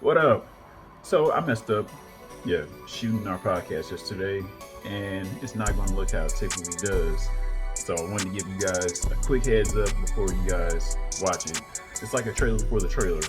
What up? So I messed up, yeah, shooting our podcast yesterday, and it's not going to look how it typically does. So I wanted to give you guys a quick heads up before you guys watch it. It's like a trailer before the trailer.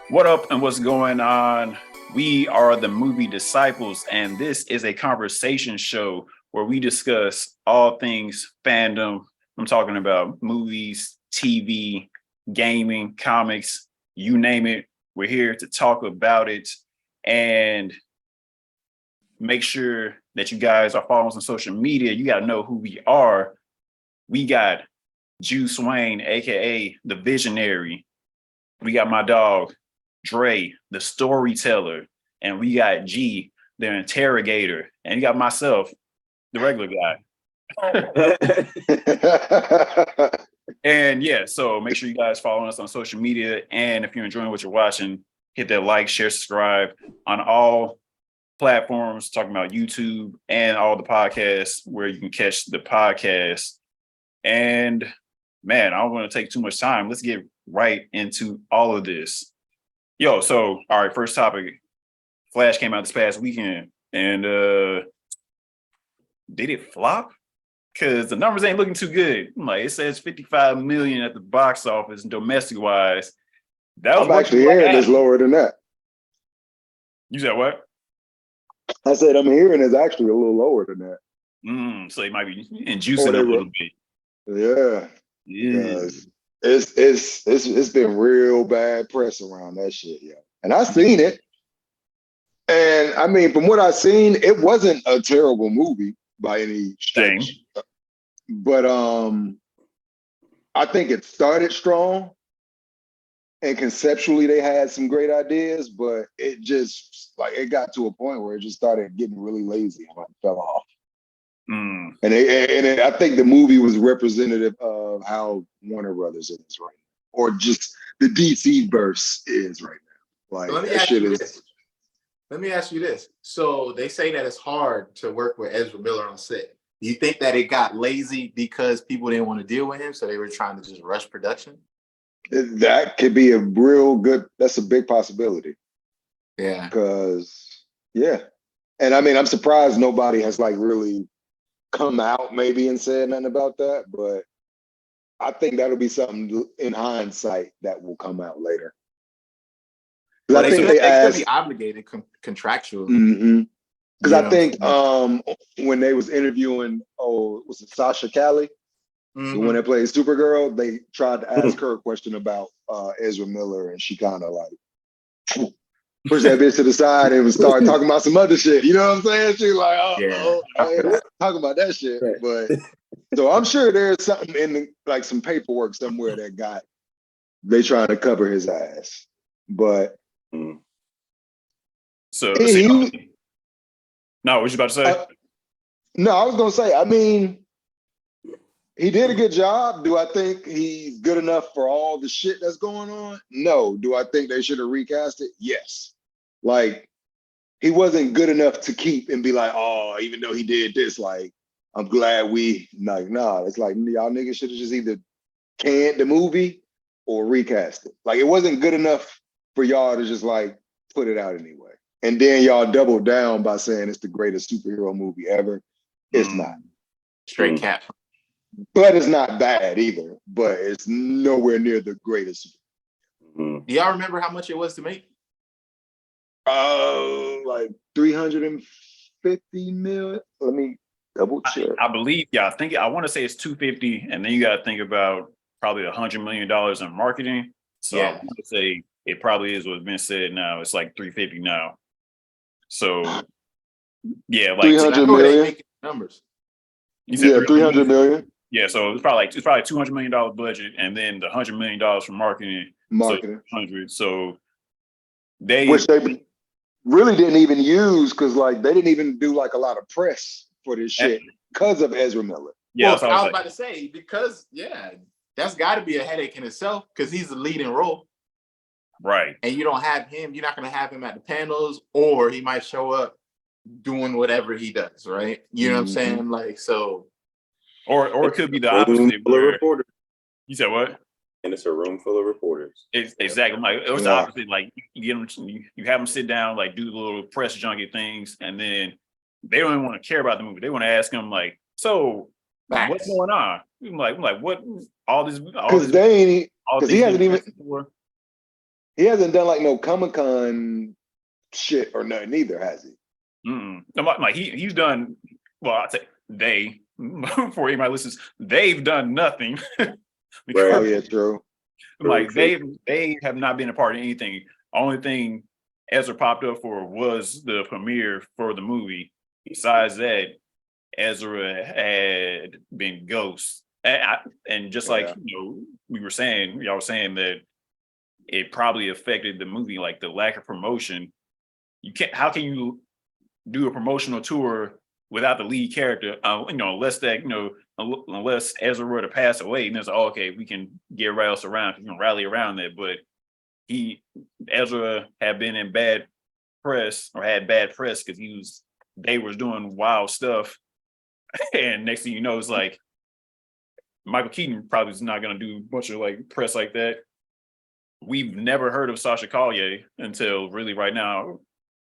What up and what's going on? We are the Movie Disciples, and this is a conversation show where we discuss all things fandom. I'm talking about movies, TV, gaming, comics, you name it. We're here to talk about it and make sure that you guys are following us on social media. You got to know who we are. We got Joose Wayne, aka the Visionary. We got my dog, Dre, the storyteller, and we got G, the interrogator, and you got myself, the regular guy. And yeah, so make sure you guys follow us on social media. And if you're enjoying what you're watching, hit that like, share, subscribe on all platforms, talking about YouTube and all the podcasts where you can catch the podcast. And man, I don't want to take too much time. Let's get right into all of this. Yo, so all right, first topic. Flash came out this past weekend, and did it flop? Because the numbers ain't looking too good. Like it says 55 million at the box office, domestic wise. That was I'm actually hearing it's lower than that. You said what? I said I'm hearing it's actually a little lower than that. So it might be inducing a little bit. Yeah. It's been real bad press around that shit, yeah. And I seen it. And I mean, from what I seen, it wasn't a terrible movie by any stretch. But I think it started strong. And conceptually, they had some great ideas, but it just it got to a point where it just started getting really lazy and fell off. And I think the movie was representative of how Warner Brothers is right now, or just the DC verse is right now. Let me ask you this. So they say that it's hard to work with Ezra Miller on set. Do you think that it got lazy because people didn't want to deal with him, so they were trying to just rush production? That could be that's a big possibility. Yeah. Because, yeah. And I mean, I'm surprised nobody has really come out maybe and said nothing about that, but I think that'll be something in hindsight that will come out later. Well, I think they could be obligated contractually. Because I think when they was interviewing, was it Sasha Calley? The one that plays Supergirl, they tried to ask her a question about Ezra Miller, and she kind of pushed that bitch to the side and started talking about some other shit. You know what I'm saying? She was like, I ain't talking about that shit. Right. But so I'm sure there's something in some paperwork somewhere that they trying to cover his ass. But so what you about to say? No, I was gonna say, I mean, he did a good job. Do I think he's good enough for all the shit that's going on? No. Do I think they should have recast it? Yes. He wasn't good enough to keep and be like, oh, even though he did this, I'm glad nah. It's y'all niggas should have just either canned the movie or recast it. It wasn't good enough for y'all to just put it out anyway. And then y'all doubled down by saying it's the greatest superhero movie ever. It's not. Straight cap. But it's not bad either. But it's nowhere near the greatest. Do y'all remember how much it was to make? 350 million. Let me double check. I believe, I want to say it's 250, and then you got to think about probably $100 million in marketing. So I want to say it probably is what's been said now. It's 350 now. So yeah, 300 million numbers. You said 300 million. Yeah, so it's probably $200 million budget, and then the $100 million from marketing. So 100. So which they really didn't even use because they didn't even do a lot of press for this shit because of Ezra Miller. Yeah, well, I was about to say because that's got to be a headache in itself because he's the leading role. Right. And you don't have him. You're not going to have him at the panels, or he might show up doing whatever he does. Right. You know what I'm saying? Or it could be the Room opposite. full of Where reporters. you said what? And it's a room full of reporters. It's exactly like it was the opposite. Like you get them, you have them sit down, like do the little press junket things, and then they don't even want to care about the movie. They want to ask them like, "So, what's going on?" I'm like, what? All this, because he hasn't even before? he hasn't done like no Comic-Con shit or nothing either, has he? I'm like he's done. Well, I'd say they before anybody listens, they've done nothing. Right. Oh yeah, true. Like they have not been a part of anything. Only thing Ezra popped up for was the premiere for the movie. Besides that, Ezra had been Ghost, and just like we were saying, y'all were saying that it probably affected the movie, like the lack of promotion. You can't. How can you do a promotional tour without the lead character? Unless unless Ezra were to pass away, and it's okay, we can get everybody else around, you can rally around that. But Ezra had been in bad press or had bad press because they was doing wild stuff, and next thing you know, it's like Michael Keaton probably is not going to do a bunch of like press like that. We've never heard of Sasha Collier until really right now.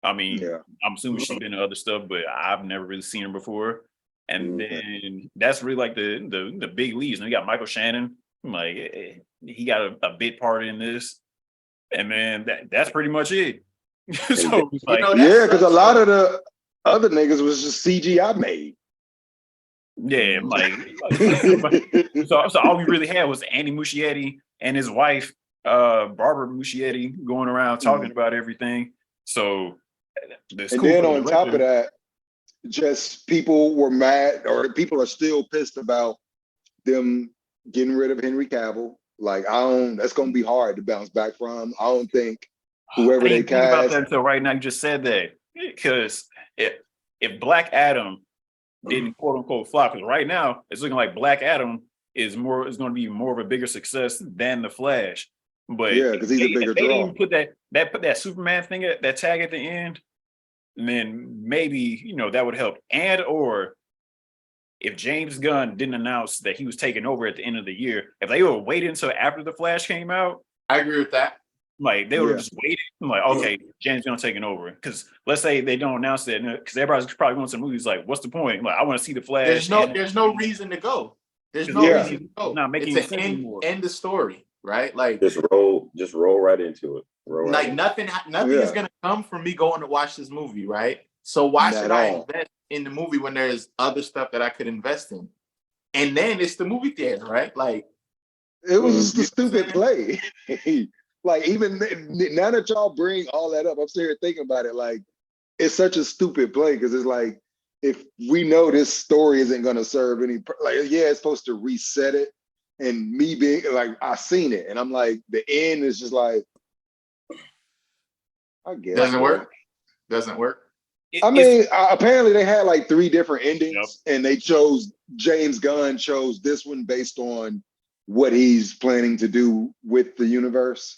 I mean, I'm assuming she's been in other stuff, but I've never really seen her before. And then that's really like the big leads. And we got Michael Shannon, like he got a big part in this, and then that's pretty much it. So like, because a lot of the other niggas was just CGI made. Yeah, so all we really had was Andy Muschietti and his wife, Barbara Muschietti, going around talking about everything. So, and then on top of that, just people were mad, or people are still pissed about them getting rid of Henry Cavill. Like, that's going to be hard to bounce back from. I don't think whoever they cast. Think about that until right now. You just said that, because if Black Adam didn't quote unquote flop, because right now it's looking like Black Adam is going to be more of a bigger success than the Flash. But because he's a bigger draw. They didn't put that Superman thing that tag at the end, and then maybe that would help. And or if James Gunn didn't announce that he was taking over at the end of the year, if they would wait until after the Flash came out, I agree with that. Like they would have just waited. I'm like, okay, James Gunn taking over. Because let's say they don't announce that, because everybody's probably going to the movies like, what's the point? Like, I want to see the Flash. There's no reason to go. There's no reason to go. Not making it's sense anymore. End the story, right? Like just roll right into it. Nothing is gonna come from me going to watch this movie, right? So why should I invest in the movie when there's other stuff that I could invest in? And then it's the movie theater, right? Like it was just a stupid play. Like, even now that y'all bring all that up, I'm sitting here thinking about it. Like, it's such a stupid play, because it's like, if we know this story isn't going to serve any, it's supposed to reset it. And me being like, I seen it, and I'm like, the end is just like, I guess doesn't work. Apparently they had like 3 different endings, and James Gunn chose this one based on what he's planning to do with the universe.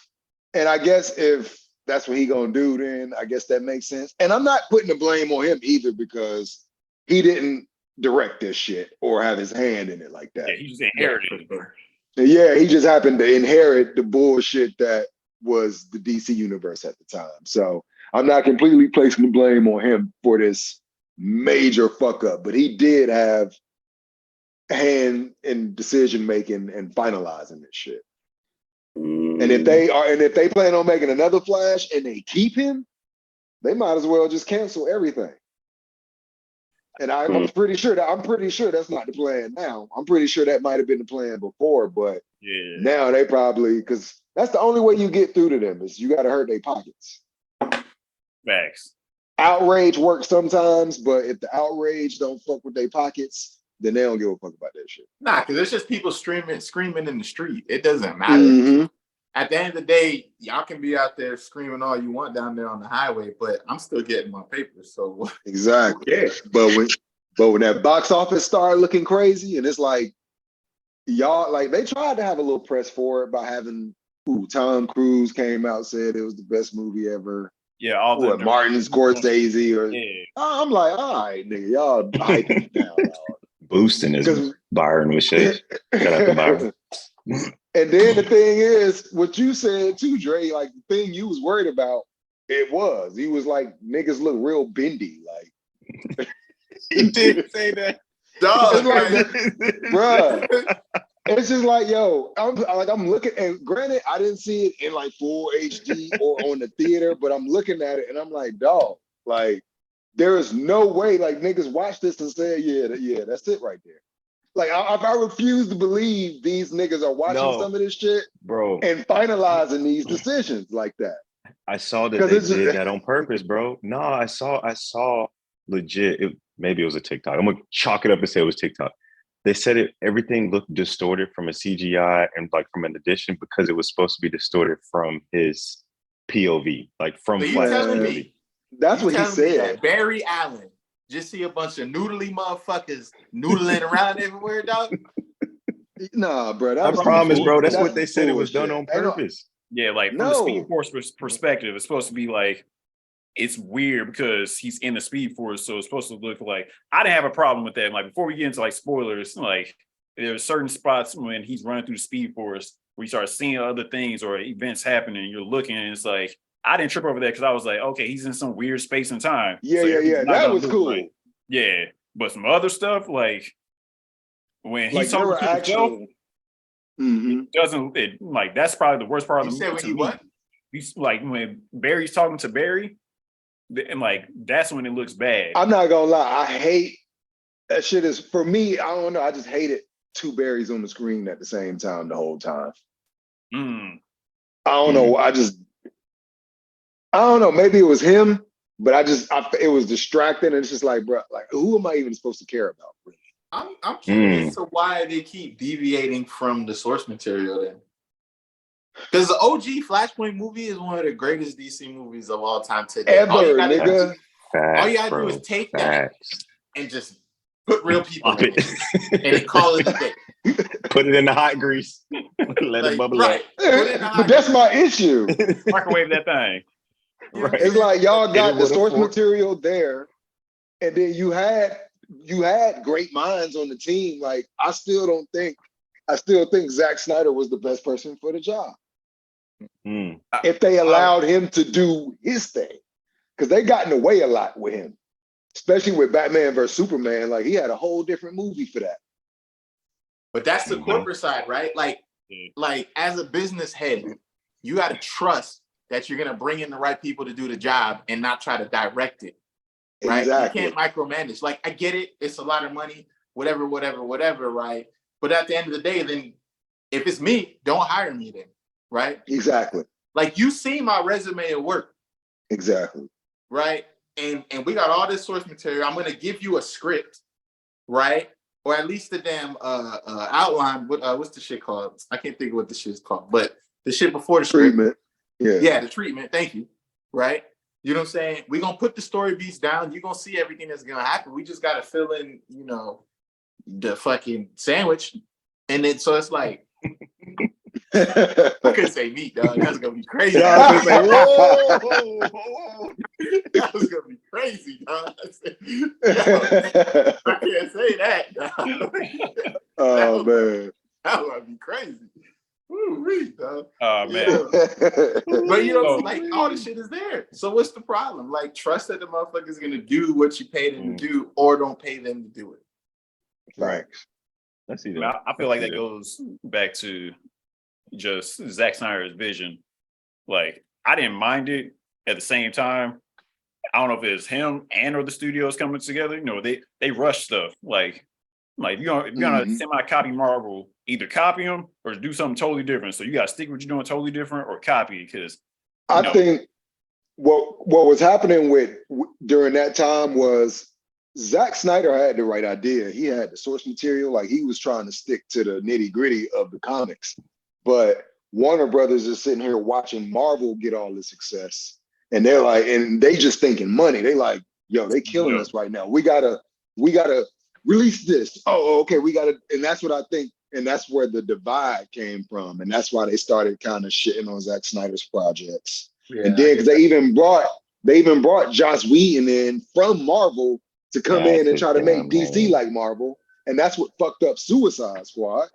And I guess if that's what he gonna do, then I guess that makes sense. And I'm not putting the blame on him either, because he didn't direct this shit or have his hand in it like that. Yeah, he just inherited it. Yeah, he just happened to inherit the bullshit that was the DC universe at the time. So I'm not completely placing the blame on him for this major fuck up, but he did have hand in decision making and finalizing this shit. And if they plan on making another Flash and they keep him, they might as well just cancel everything. And I'm pretty sure that's not the plan now. I'm pretty sure that might have been the plan before, but now they probably, because that's the only way you get through to them, is you got to hurt their pockets. Facts. Outrage works sometimes, but if the outrage don't fuck with their pockets, then they don't give a fuck about that shit. Nah, because it's just people screaming in the street. It doesn't matter. At the end of the day, y'all can be out there screaming all you want down there on the highway, but I'm still getting my papers. So exactly. Yeah. But when that box office started looking crazy, and it's like, y'all, like, they tried to have a little press for it by having Tom Cruise came out, said it was the best movie ever. Yeah, all the Martin Scorsese, or I'm like, all right, nigga, y'all hyping it down. boosting his Byron with shit. Shout out to Byron. And then the thing is, what you said too, Dre, like the thing you was worried about, he was like, niggas look real bendy. Like He did say that. Dog, it's like, bruh. It's just like, yo, I'm looking, and granted, I didn't see it in like full HD or on the theater, but I'm looking at it and I'm like, dog, like, there is no way, like, niggas watch this and say, yeah, that's it right there. Like, I refuse to believe these niggas are watching some of this shit, bro, and finalizing these decisions like that. I saw that they did that on purpose, bro. No, I saw legit. Maybe it was a TikTok. I'm gonna chalk it up and say it was TikTok. They said everything looked distorted from a CGI and like from an addition because it was supposed to be distorted from his POV, like from So you Flash telling POV. me? That's what he said. Barry Allen just see a bunch of noodly motherfuckers noodling around everywhere, dog. Nah, bro. I promise, bro. That's what they said. It was done on purpose. Yeah, like from the Speed Force perspective, it's supposed to be like, it's weird because he's in the Speed Force, so it's supposed to look like, I didn't have a problem with that. Like before we get into like spoilers, like there's certain spots when he's running through the Speed Force where you start seeing other things or events happening, and you're looking, and it's like, I didn't trip over that because I was like, okay, he's in some weird space and time. Yeah, so yeah. That was cool. Right. Yeah, but some other stuff, like when he's talking to himself, it doesn't. Like that's probably the worst part of the movie. When he what? He's like when Barry's talking to Barry, and like that's when it looks bad. I'm not gonna lie, I hate that shit. Is for me, I don't know. I just hate it. Two Barrys on the screen at the same time the whole time. I don't know. I don't know. Maybe it was him, but it was distracting, and it's just like, bro, like who am I even supposed to care about? Really? I'm curious to why they keep deviating from the source material then. Because the OG Flashpoint movie is one of the greatest DC movies of all time today. Ever, nigga. All you gotta do is take that and just put real people in it and then call it a day. Put it in the hot grease. Let it bubble up. But that's my issue. Microwave that thing. Right. It's like y'all got the source material there, and then you had great minds on the team. Like I still think Zack Snyder was the best person for the job. If they allowed him to do his thing, because they got in the way a lot with him, especially with Batman versus Superman. Like he had a whole different movie for that. But that's the corporate side, right? Like as a business head, you got to trust that you're gonna bring in the right people to do the job and not try to direct it. Right? Exactly. You can't micromanage. Like I get it, it's a lot of money, whatever, right? But at the end of the day, then if it's me, don't hire me then, right? Exactly. Like you see my resume at work. Exactly. Right? And we got all this source material. I'm gonna give you a script, right? Or at least the damn outline. What's the shit called? I can't think of what the shit's called, but the shit before the treatment. Yeah, the treatment. Thank you. Right? You know what I'm saying? We're gonna put the story beats down. You're gonna see everything that's gonna happen. We just gotta fill in, the fucking sandwich. And then so it's like I couldn't say meat, dog. That's gonna be crazy. That was gonna be crazy, dog. I can't say that, dog. Oh man. That would be crazy. Ooh, dog. Oh man. But like all the shit is there. So what's the problem? Like trust that the motherfucker's gonna do what you paid him to do, or don't pay them to do it. Right. I feel like that goes back to just Zack Snyder's vision. Like I didn't mind it. At the same time, I don't know if it's him and or the studios coming together. They rush stuff. Like if you're gonna semi-copy Marvel, either copy them or do something totally different. So you gotta stick with what you're doing totally different or copy, because I think what was happening during that time was Zack Snyder had the right idea. He had the source material. Like he was trying to stick to the nitty-gritty of the comics. But Warner Brothers is sitting here watching Marvel get all the success. And they're like, and they just thinking money. They like, yo, they killing us right now. We gotta release this. Oh, okay, and that's what I think, and that's where the divide came from. And that's why they started kind of shitting on Zack Snyder's projects. Yeah, and then because they even brought Joss Whedon in from Marvel to come in and try to make DC like Marvel. And that's what fucked up Suicide Squad.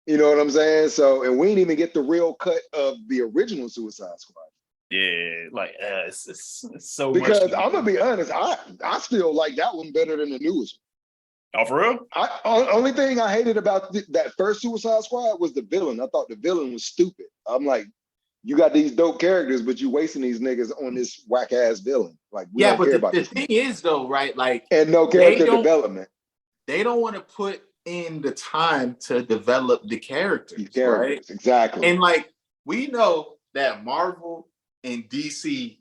You know what I'm saying? So, and we didn't even get the real cut of the original Suicide Squad. Yeah, like it's so much. Because I'm gonna be honest, I still like that one better than the newest. Oh, for real? Only thing I hated about that first Suicide Squad was the villain. I thought the villain was stupid. I'm like, you got these dope characters, but you wasting these niggas on this whack ass villain. Like, we don't care about the this thing nigga. is though, right? Like, And no character development. They don't want to put in the time to develop the characters, right? Exactly. And like, we know that Marvel and DC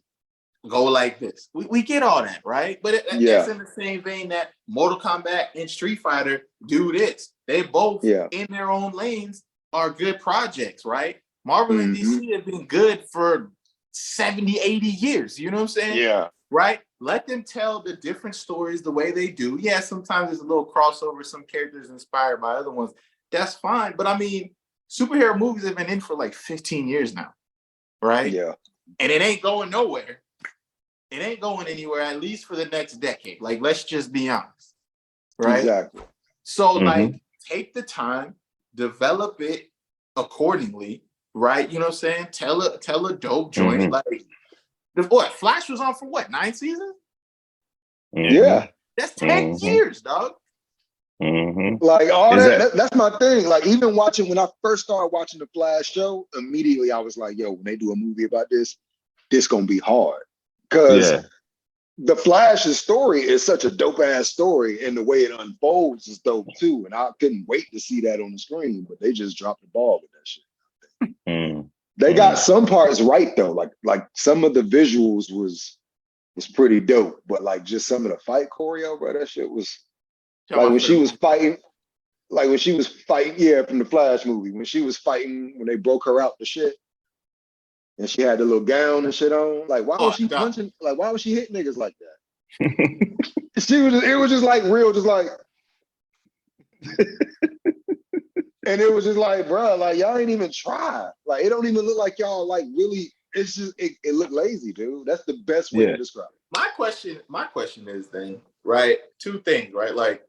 go like this. We get all that, right? But that's in the same vein that Mortal Kombat and Street Fighter do this. They both, in their own lanes, are good projects, right? Marvel and DC have been good for 70, 80 years. You know what I'm saying? Yeah. Right? Let them tell the different stories the way they do. Yeah, sometimes there's a little crossover, some characters inspired by other ones. That's fine. But I mean, superhero movies have been in for like 15 years now, right? Yeah. And it ain't going nowhere. It ain't going anywhere, at least for the next decade. Like, let's just be honest, right? Exactly. So, like, take the time, develop it accordingly, right? You know what I'm saying? Tell a dope joint. Like, Flash was on for what, 9 seasons? Yeah. That's 10 years, dog. Like, all that's my thing. Like, even watching, when I first started watching the Flash show, immediately I was like, yo, when they do a movie about this gonna be hard. Because the Flash's story is such a dope ass story, and the way it unfolds is dope too. And I couldn't wait to see that on the screen, but they just dropped the ball with that shit. They got some parts right though. Like some of the visuals was pretty dope, but like just some of the fight choreo, bro, that shit was like when she was fighting, from the Flash movie, when she was fighting, when they broke her out the shit. And she had the little gown and shit on. Like, why was she punching? Like, why was she hitting niggas like that? It was just like real, just like, and it was just like, bro, like y'all ain't even try. Like, it don't even look like y'all like really. It's just it looked lazy, dude. That's the best way to describe it. My question is then, right? 2 things, right? Like,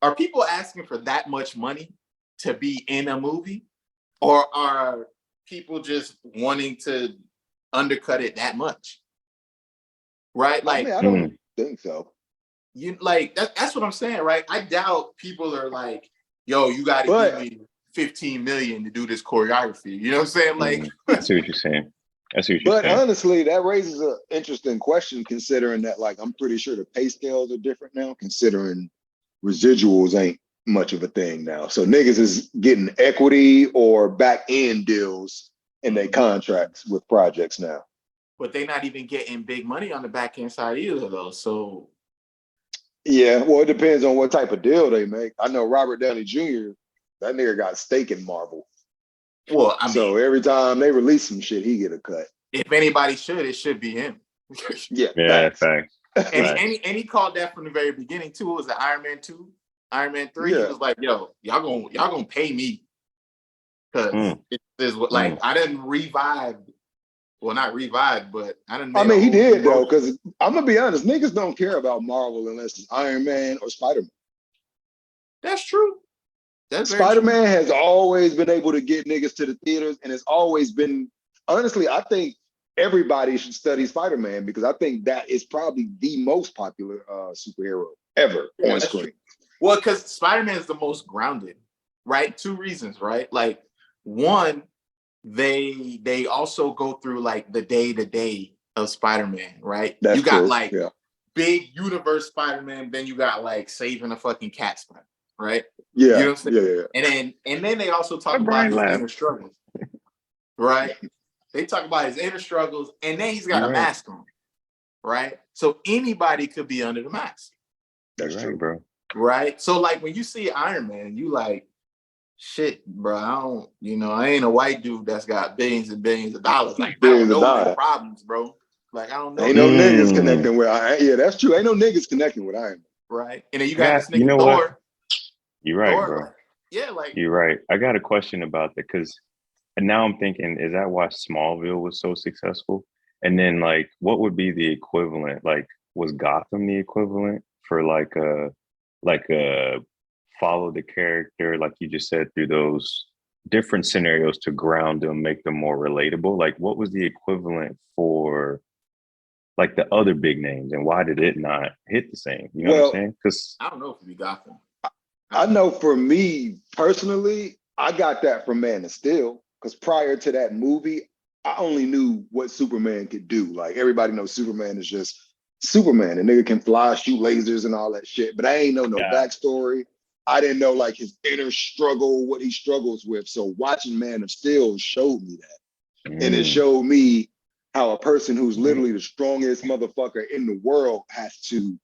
are people asking for that much money to be in a movie, or are people just wanting to undercut it that much, right? Like, I don't think so. You like that's what I'm saying, right? I doubt people are like, yo, you got to give me 15 million to do this choreography. You know what I'm saying? Like, I see what you're saying. But honestly, that raises an interesting question, considering that, like, I'm pretty sure the pay scales are different now, considering residuals ain't much of a thing now. So niggas is getting equity or back end deals in their contracts with projects now. But they're not even getting big money on the back end side either, though. So yeah, well, it depends on what type of deal they make. I know Robert Downey Jr., that nigga got stake in Marvel. Well, I mean, so every time they release some shit, he get a cut. If anybody should, it should be him. Yeah, thanks. And he called that from the very beginning too. It was the Iron Man 2, Iron Man 3. He was like, yo, y'all gonna pay me. Because it is what, like, I didn't revive. Well, not revive, but I didn't. I mean, he did though, because I'm gonna be honest, niggas don't care about Marvel unless it's Iron Man or Spider-Man. That's true. Spider-Man has always been able to get niggas to the theaters, and it's always been, honestly, I think everybody should study Spider-Man, because I think that is probably the most popular superhero ever on screen. True. Well, because Spider-Man is the most grounded, right? 2 reasons, right? Like, one, they also go through like the day-to-day of Spider-Man, right? That's you got true. like big universe Spider-Man, then you got like saving a fucking cat Spider, right? Yeah. You know what I'm saying? Yeah. And then they also talk about his inner struggles, right? They talk about his inner struggles, and then he's got a mask on, right? So anybody could be under the mask. That's true, bro. Right? So like when you see Iron Man, you like, shit, bro, I ain't a white dude that's got billions and billions of dollars. Like, I don't know their problems, bro. Like, I don't know. Ain't no niggas connecting with that's true. Ain't no niggas connecting with Iron Man. Right. And then you got this nigga Thor. What? You're right, bro. Like, yeah, like, you're right. I got a question about that, because now I'm thinking, is that why Smallville was so successful? And then, like, what would be the equivalent? Like, was Gotham the equivalent for like a follow the character, like you just said, through those different scenarios to ground them, make them more relatable? Like, what was the equivalent for like the other big names, and why did it not hit the same? You know what I'm saying? Because I don't know if we got them. I know for me personally, I got that from Man of Steel, because prior to that movie, I only knew what Superman could do. Like everybody knows Superman is just Superman. The nigga can fly, shoot lasers and all that shit. But I ain't know no backstory. I didn't know like his inner struggle, what he struggles with. So watching Man of Steel showed me that. And it showed me how a person who's literally the strongest motherfucker in the world has to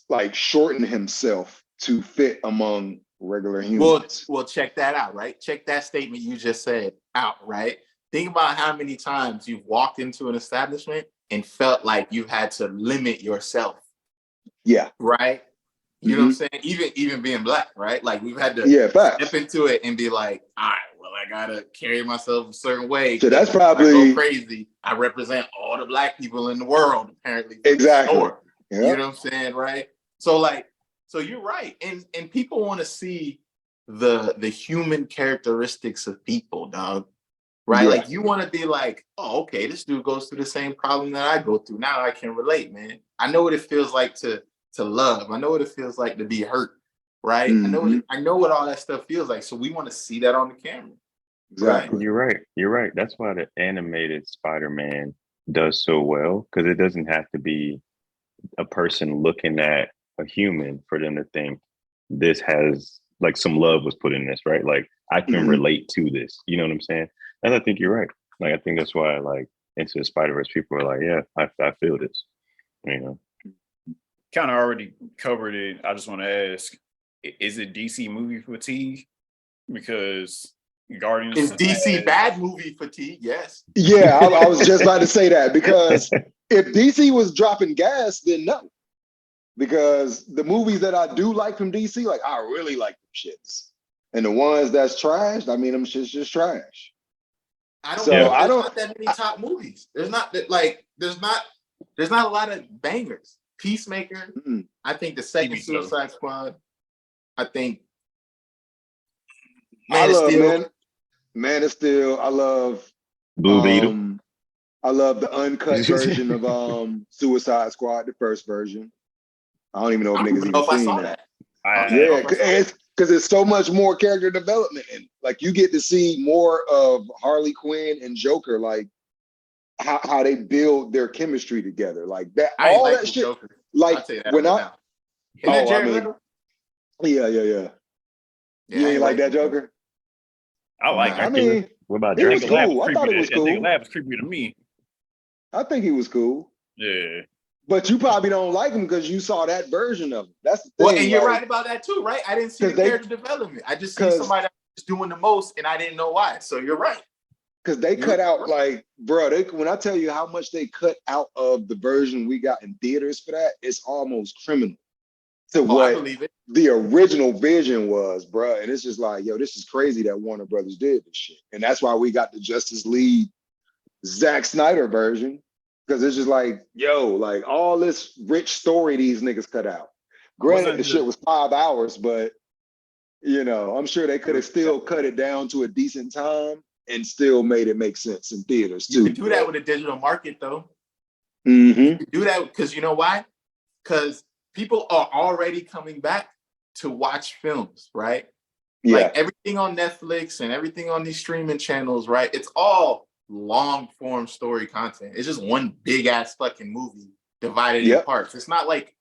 like shorten himself to fit among regular humans. Well, check that out, right? Check that statement you just said out, right? Think about how many times you've walked into an establishment and felt like you had to limit yourself. Yeah. Right? You know what I'm saying? Even being black, right? Like we've had to step into it and be like, all right, well, I gotta carry myself a certain way. So that's probably I go crazy. I represent all the black people in the world, apparently. Exactly. Yep. You know what I'm saying, right? So you're right. And people want to see the human characteristics of people, dog. Right? Yeah. Like you want to be like, oh, okay, this dude goes through the same problem that I go through. Now I can relate, man. I know what it feels like to love. I know what it feels like to be hurt. Right? I know what all that stuff feels like. So we want to see that on the camera. Exactly. Right? You're right. That's why the animated Spider-Man does so well, because it doesn't have to be a person looking at a human for them to think this has like some love was put in this, right? Like I can relate to this. You know what I'm saying? And I think you're right. Like I think that's why like Into the Spider-Verse people are like, yeah, I feel this. You know. Kind of already covered it. I just want to ask, is it DC movie fatigue? Because Guardians is DC bad movie fatigue? Yes. Yeah, I was just about to say that, because if DC was dropping gas, then no. Because the movies that I do like from DC, like I really like them shits. And the ones that's trash, I mean, them shits just trash. There's not that many top movies. There's not a lot of bangers. Peacemaker. I think the second Suicide Squad. I think Man of Steel. I love Blue Beetle. I love the uncut version of Suicide Squad, the first version. I don't even know if niggas even seen that. Yeah, because it's so much more character development, and like you get to see more of Harley Quinn and Joker, like how they build their chemistry together, like that. All like that shit. Joker. Like when yeah. You ain't like that Joker? I like it. I mean, what about he was cool. I thought it was cool. I think Lab was creepy to me. I think he was cool. Yeah. But you probably don't like him because you saw that version of him. That's the thing. Well, and you're right about that too, right? I didn't see the character development. I just see somebody that was doing the most, and I didn't know why. So you're right. Because they cut out, like, bro, when I tell you how much they cut out of the version we got in theaters for that, it's almost criminal to what the original vision was, bro. And it's just like, yo, this is crazy that Warner Brothers did this shit. And that's why we got the Justice League Zack Snyder version. Because it's just like, yo, like all this rich story these niggas cut out. Granted, the shit was 5 hours, but you know, I'm sure they could have still cut it down to a decent time and still made it make sense in theaters too. You can do that with a digital market, though. Mm-hmm. You can do that because you know why? Because people are already coming back to watch films, right? Yeah. Like everything on Netflix and everything on these streaming channels, right? It's all long form story content. It's just one big ass fucking movie divided in parts. It's not like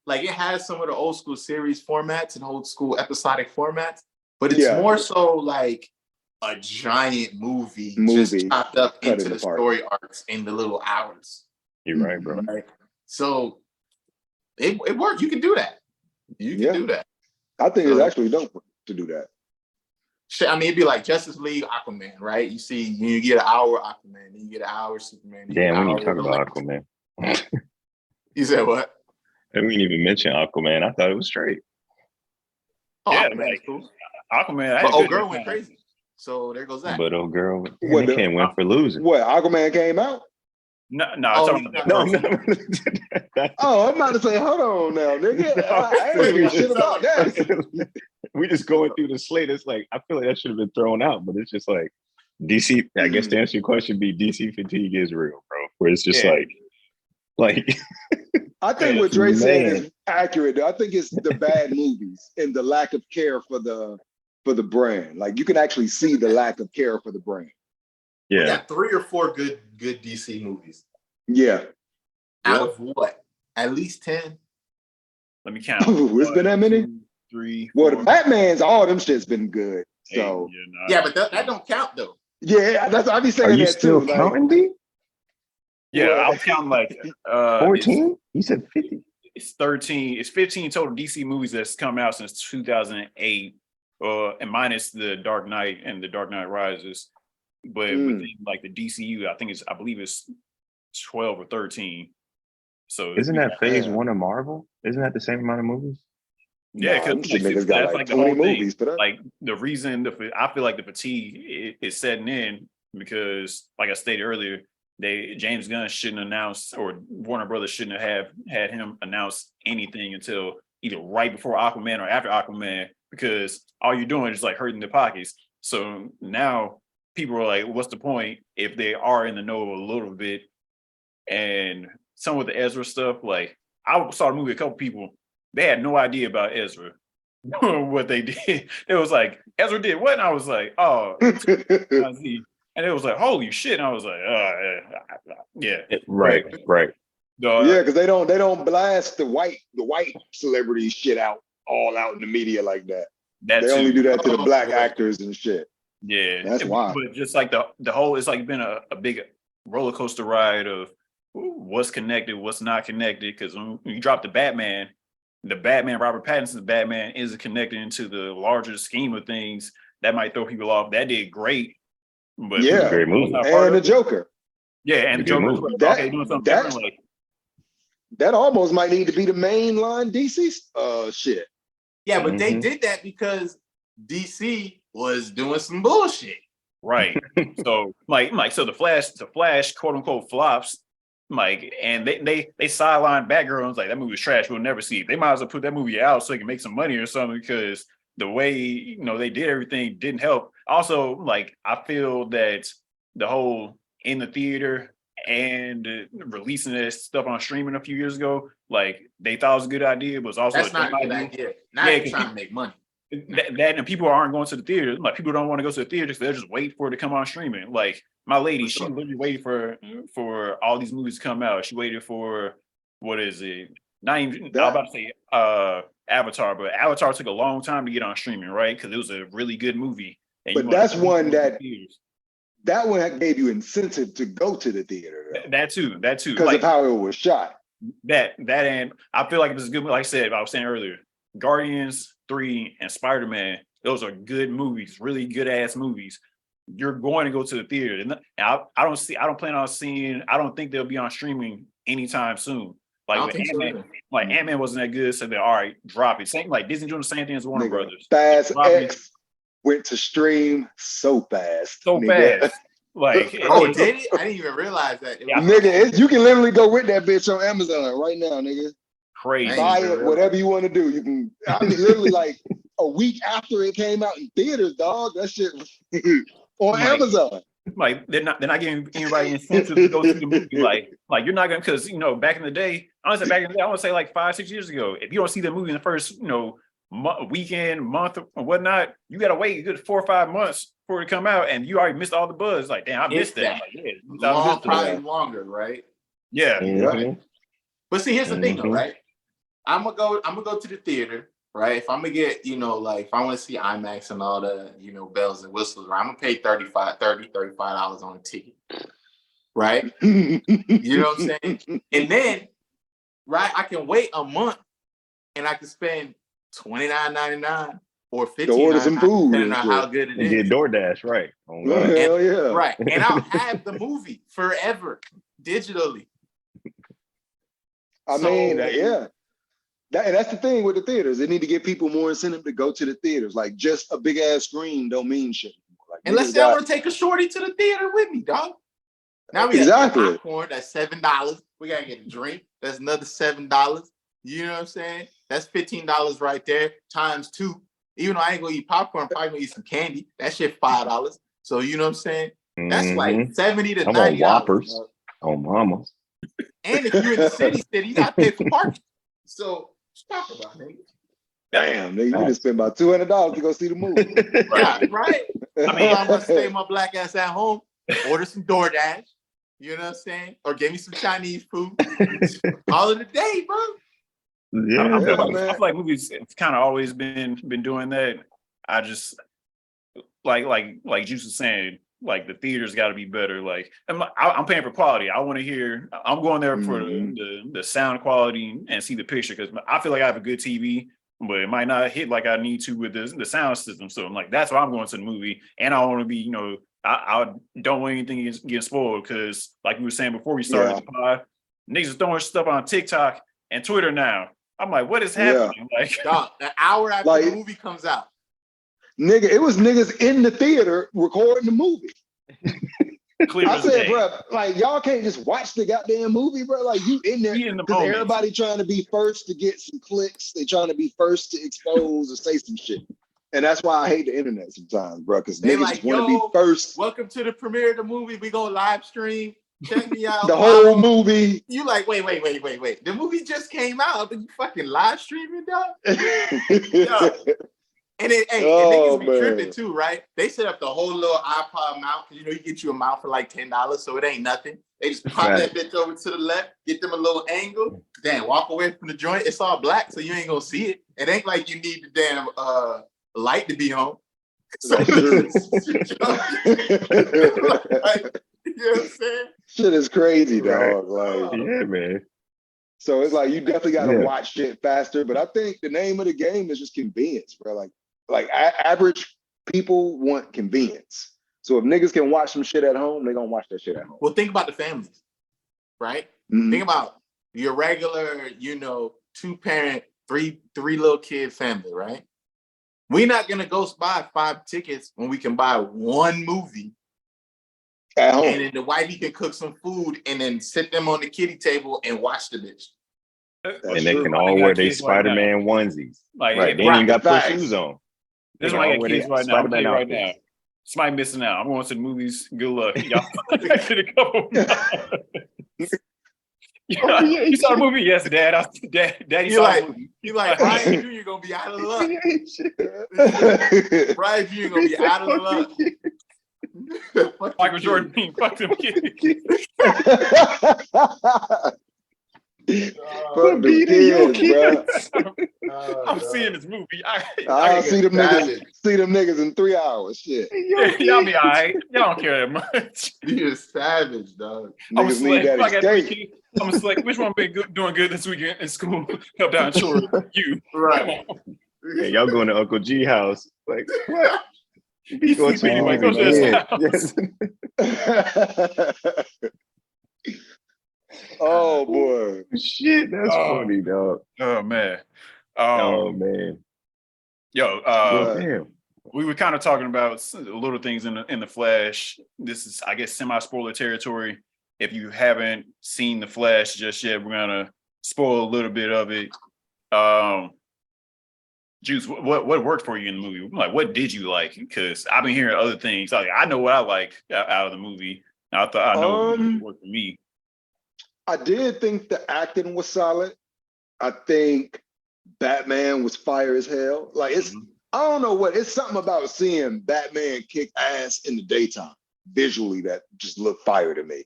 it has some of the old school series formats and old school episodic formats, but it's more so like a giant movie just chopped up into the story arcs in the little hours. You're right, bro. Right? So it worked. You can do that. You can do that. I think it's actually dope to do that. I mean, it'd be like Justice League, Aquaman, right? You see, you get an hour Aquaman, then you get an hour Superman. Damn, we didn't talk about Aquaman. You said what? And we didn't even mention Aquaman. I thought it was straight. Oh, yeah, Aquaman is cool. Aquaman. But old girl went crazy. So there goes that. But old girl, they can't win for losing. What, Aquaman came out? No, Oh, I'm talking about No, the no. person. Oh, I'm about to say, hold on now, nigga. I ain't even shit about that. We just going through the slate. It's like I feel like that should have been thrown out, but it's just like DC. I guess to answer your question, be DC fatigue is real, bro. Where it's just Yeah. like I think Yeah, what Dre's saying man. is accurate. Though. I think it's the bad movies and the lack of care for the brand. Like you can actually see the lack of care for the brand. We Yeah, got 3 or 4 good DC movies. Yeah. Out of what? At least 10. Let me count. It's been that many? 2, 3, Well, 4, the Batman's, all them shit's been good. 8, So Yeah, but that don't count though. yeah, that's I be are saying you that still too. Like, counting, B? Yeah, well, I was counting like it's 14? You said 50. it's 13, it's 15 total DC movies that's come out since 2008, and minus the Dark Knight and the Dark Knight Rises. But within like the DCU, I believe it's 12 or 13. So Isn't that phase damn. 1 of Marvel? Isn't that the same amount of movies? yeah, nah, them because shit niggas got that's like the 20 whole thing. movies for that. Like the reason I feel like the fatigue is setting in because, like I stated earlier, James Gunn shouldn't announce, or Warner Brothers shouldn't have had him announce anything until either right before Aquaman or after Aquaman, because all you're doing is like hurting the pockets. So now people are like, what's the point if they are in the know a little bit? And some of the Ezra stuff, like I saw the movie, a couple people, they had no idea about Ezra. What they did. It was like, Ezra did what? And I was like, oh, and it was like, holy shit. And I was like, yeah. Right. Yeah, because they don't blast the white celebrity shit all out in the media like that. They only do that to the black actors and shit. Yeah, that's why. But just like the whole, it's like been a big roller coaster ride of what's connected, what's not connected. Because when you drop the Batman, Robert Pattinson's Batman isn't connected into the larger scheme of things. That might throw people off. That did great, but Yeah, great movie. And the Joker. Yeah, and the Joker. Okay, doing something different. Like that almost might need to be the main line DC shit. Yeah, but they did that because DC was doing some bullshit. Right. So so the Flash quote unquote flops. Like, and they sideline Batgirl, like that movie was trash. We'll never see it. They might as well put that movie out so they can make some money or something, because the way they did everything didn't help. Also, like I feel that the whole in the theater and releasing this stuff on streaming a few years ago, like they thought it was a good idea, but it's also that's not a good idea. Now they're trying to make money. That and people aren't going to the theater. Like people don't want to go to the theater because they'll just wait for it to come on streaming. Like my lady, she literally waited for all these movies to come out. She waited for, what is it? Not even, I was about to say Avatar, but Avatar took a long time to get on streaming, right? Because it was a really good movie. But that's one that gave you incentive to go to the theater. That too. Because of how it was shot. That and I feel like it was a good movie. Like I said, I was saying earlier, Guardians 3 and Spider-Man, those are good movies, really good ass movies. You're going to go to the theater. And I don't plan on seeing, I don't think they'll be on streaming anytime soon. Like Ant-Man wasn't that good, so they're all right, drop it. Same like Disney doing the same thing as Warner Brothers. Fast X went to stream so fast. Fast. Like, did it? I didn't even realize that. Nigga, you can literally go with that bitch on Amazon right now, nigga. Crazy. Buy it, whatever you want to do. You can. I mean, literally like a week after it came out in theaters, dog. That shit on Amazon. Like they're not giving anybody incentive to go see the movie. Like you're not gonna, because back in the day, I want to say like 5-6 years ago, if you don't see the movie in the first weekend, month or whatnot, you gotta wait a good 4 or 5 months for it to come out, and you already missed all the buzz. Like, damn, I missed that. Like, probably longer, right? Yeah. Right. But see, here's the thing, though, right? I'm gonna go to the theater, right? If I'm gonna get, like if I want to see IMAX and all the, bells and whistles, right? I'm gonna pay $35 on a ticket, right? You know what I'm saying? And then, right, I can wait a month and I can spend $29.99 or $15.99, depending on how good it is. Get DoorDash, right? Hell yeah. Right, and I'll have the movie forever digitally. I mean, yeah. And that's the thing with the theaters. They need to give people more incentive to go to the theaters. Like, just a big ass screen don't mean shit. Like, and let's say I want to take a shorty to the theater with me, dog. Now we Exactly. got popcorn. That's $7. We gotta get a drink. That's another $7. You know what I'm saying? That's $15 right there times 2. Even though I ain't gonna eat popcorn, I'm probably gonna eat some candy. That shit $5. So you know what I'm saying? That's like $70 to I'm $90. on Whoppers. On Mama. And if you're in the city, you gotta pay for parking. So talk about it. Damn, nigga, you just spent about $200 to go see the movie. Right. I mean, I'm gonna stay my black ass at home, order some DoorDash. You know what I'm saying? Or give me some Chinese food. All of the day, bro. Yeah, I feel like movies have kind of always been doing that. I just like Joose was saying, like the theaters got to be better. Like I'm paying for quality. I want to hear. I'm going there for the sound quality and see the picture because I feel like I have a good TV, but it might not hit like I need to with the sound system. So I'm like, that's why I'm going to the movie, and I want to be, I don't want anything get spoiled because, like we were saying before we started the pod, niggas are throwing stuff on TikTok and Twitter now. I'm like, what is happening? Like, dog, an hour after the movie comes out. Nigga, it was niggas in the theater recording the movie. I said, bro, like y'all can't just watch the goddamn movie, bro. Like you in there because everybody trying to be first to get some clicks. They trying to be first to expose or say some shit. And that's why I hate the internet sometimes, bro. Because niggas like, just want to be first. Welcome to the premiere of the movie. We gonna live stream. Check me out. The whole movie. You like, wait. The movie just came out, but you fucking live streaming, dog? And then, and niggas be tripping too, right? They set up the whole little iPod mount. You get you a mount for like $10, so it ain't nothing. They just pop that bitch over to the left, get them a little angle, then walk away from the joint. It's all black, so you ain't gonna see it. It ain't like you need the damn light to be on. So That's true. you know what I'm saying? Shit is crazy, dog. Like, yeah, man. So it's like you definitely got to watch shit faster. But I think the name of the game is just convenience, bro. Like average people want convenience. So if niggas can watch some shit at home, they gonna watch that shit at home. Well, think about the families, right? Mm-hmm. Think about your regular, 2-parent, three little kid family, right? We're not gonna go buy 5 tickets when we can buy 1 movie at home. And then the wifey can cook some food and then sit them on the kiddie table and watch the bitch. And they can all wear their Spider-Man onesies. Like, right, they ain't even got to put shoes on. This is why I got kids right now. I'm telling you right now. Somebody missing out. I'm going to the movies. Good luck. Y'all get a couple. You saw the movie? Yes, Dad. Daddy saw the movie. You like, Brian Jr. gonna be out of luck. Brian Jr. gonna be out of luck. Michael Jordan being fuck them kids. Fuck the kids, bro. I'm seeing this movie. I'll see them niggas in 3 hours. Shit. Y'all be all right. Y'all don't care that much. You're savage, dog. Niggas need that escape. I'm a select. Which one been doing good this weekend in school? Help out chores. You. Right. Hey, y'all going to Uncle G house. Like, what? He's sleeping anyway. Go to his house. Oh boy. Shit, that's funny, dog. Oh man. Man. Yo, we were kind of talking about little things in the Flash. This is, I guess, semi-spoiler territory. If you haven't seen the Flash just yet, we're gonna spoil a little bit of it. Joose, what worked for you in the movie? Like, what did you like? Because I've been hearing other things. Like, I know what I like out of the movie. I thought I know what worked for me. I did think the acting was solid. I think Batman was fire as hell. Like I don't know it's something about seeing Batman kick ass in the daytime visually that just looked fire to me.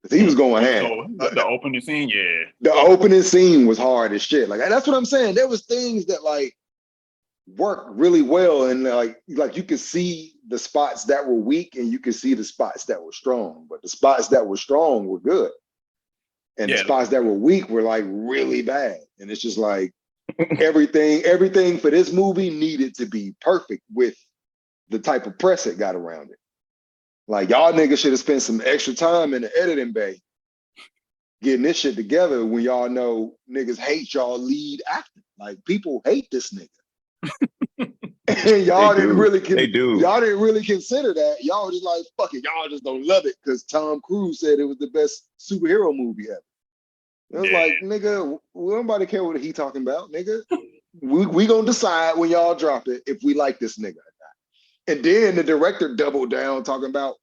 He was going ham. The opening scene, yeah. The opening scene was hard as shit. Like that's what I'm saying. There was things that like worked really well, and like you could see the spots that were weak, and you could see the spots that were strong. But the spots that were strong were good. And the spots that were weak were like really bad. And it's just like everything for this movie needed to be perfect with the type of press it got around it. Like y'all niggas should have spent some extra time in the editing bay getting this shit together when y'all know niggas hate y'all lead actor. Like people hate this nigga. And y'all didn't really They do. y'all didn't really consider that. Y'all were just like, fuck it, y'all just don't love it because Tom Cruise said it was the best superhero movie ever. It was like, nigga, nobody care what he talking about, nigga. We gonna decide when y'all drop it if we like this nigga or not. And then the director doubled down talking about,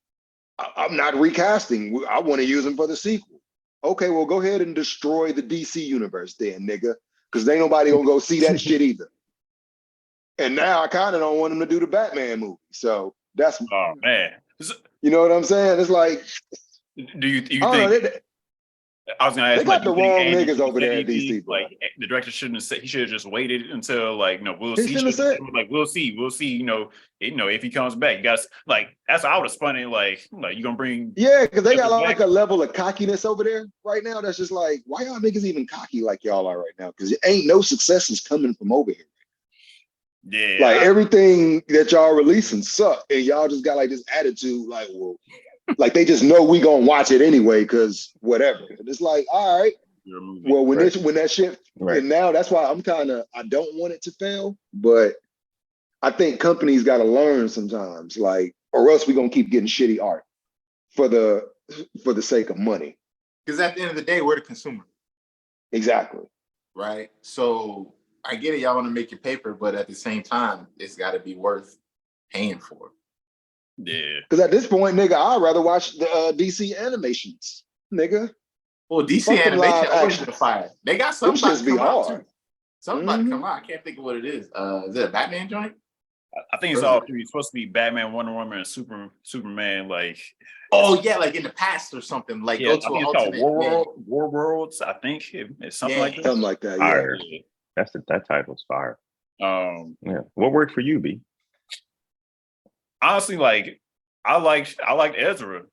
I'm not recasting. I want to use him for the sequel. Okay, well, go ahead and destroy the DC universe then, nigga, because ain't nobody gonna go see that shit either. And now I kind of don't want him to do the Batman movie. So that's, oh man, you know what I'm saying? It's like, do you I think? don't know, I was gonna ask, they got like, the you think wrong Andy niggas should over say there at anything? DC, bro. Like, the director shouldn't have said. He should have just waited until, like, no, we'll He see. shouldn't have said. Like, we'll see. If he comes back, you guys, like, that's how I would have spun it. Like you gonna bring? Yeah, because they got Ezra like back? a level of cockiness over there right now. That's just like, why y'all niggas even cocky like y'all are right now? Because ain't no successes coming from over here. Yeah, Like everything that y'all releasing suck, and y'all just got like this attitude, like, well, like they just know we gonna watch it anyway, because whatever. And it's like, all right, well, when that shit, and now that's why I don't want it to fail, but I think companies got to learn sometimes, like, or else we gonna keep getting shitty art for the sake of money. Because at the end of the day, we're the consumer. Exactly. Right. So I get it. Y'all want to make your paper, but at the same time, it's got to be worth paying for. Yeah. Because at this point, nigga, I'd rather watch the DC animations, nigga. Well, DC animation always been fire. They got something about to come out too. Something about to come out. I can't think of what it is. Is it a Batman joint? I think it's all three. It's supposed to be Batman, Wonder Woman, and Superman. Like, oh yeah, like in the past or something. Like go to an alternate. War Worlds. I think it's something like that. Something like that. Fire. Yeah. That title's fire. Yeah. What worked for you, B? Honestly, like I liked Ezra.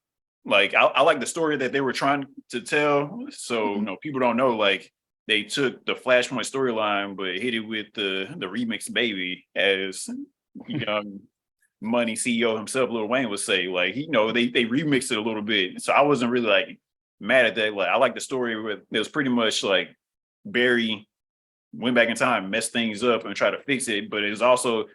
Like I like the story that they were trying to tell. So people don't know, like, they took the Flashpoint storyline but hit it with the remix baby, as young money CEO himself, Lil Wayne, would say. Like, they remixed it a little bit. So I wasn't really like mad at that. Like, I like the story where it was pretty much like Barry went back in time, messed things up and tried to fix it, but it was also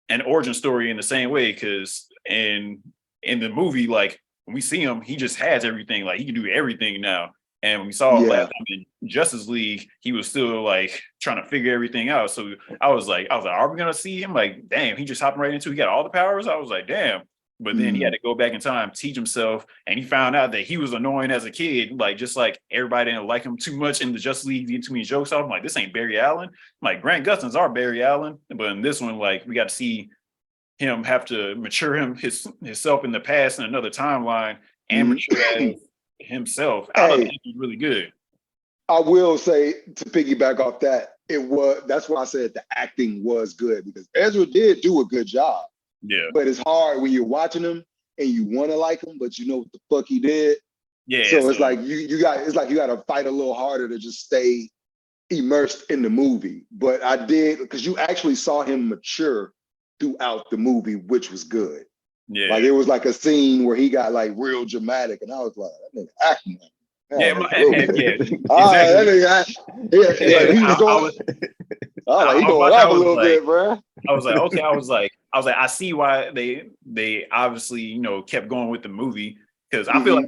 an origin story in the same way, because in the movie, like, when we see him, he just has everything. Like, he can do everything now. And we saw him last time in Justice League, he was still like trying to figure everything out. So I was like, are we gonna see him? Like, damn, he just hopping right into, he got all the powers. I was like, damn. But then he had to go back in time, teach himself, and he found out that he was annoying as a kid. Like, just like everybody didn't like him too much in the Justice League, getting too many jokes off. I'm like, this ain't Barry Allen. I'm like, Grant Gustin's our Barry Allen. But in this one, like, we got to see him have to mature himself in the past in another timeline and mature as himself. I thought he was really good. I will say, to piggyback off that, that's why I said the acting was good, because Ezra did do a good job. Yeah. But it's hard when you're watching him and you want to like him, but you know what the fuck he did. Yeah. So it's like you got to fight a little harder to just stay immersed in the movie. But I did, because you actually saw him mature throughout the movie, which was good. Yeah. Like, it was like a scene where he got like real dramatic, and I was like, that nigga acting. Exactly. He was going. He going off a little bit, bro. I was like, okay. I was like, I see why they obviously kept going with the movie, because I feel like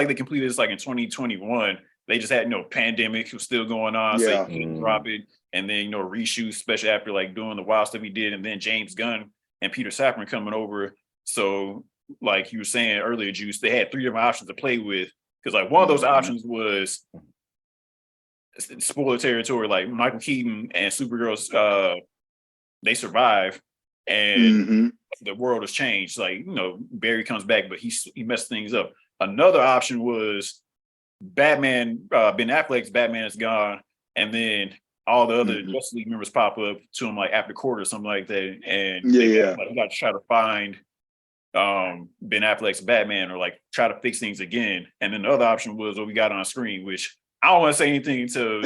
they completed this like in 2021. They just had pandemic was still going on, so they couldn't drop it, and then reshoot, especially after like doing the wild stuff he did, and then James Gunn and Peter Safran coming over. So, like you were saying earlier, Joose, they had 3 different options to play with. Because like one of those options was spoiler territory, like Michael Keaton and Supergirl, they survive, and the world has changed. Like, Barry comes back, but he messed things up. Another option was Batman, Ben Affleck's Batman is gone, and then all the other Justice League members pop up to him like after court or something like that, and we got to try to find Ben Affleck's Batman, or like try to fix things again. And then the other option was what we got on screen, which I don't want to say anything until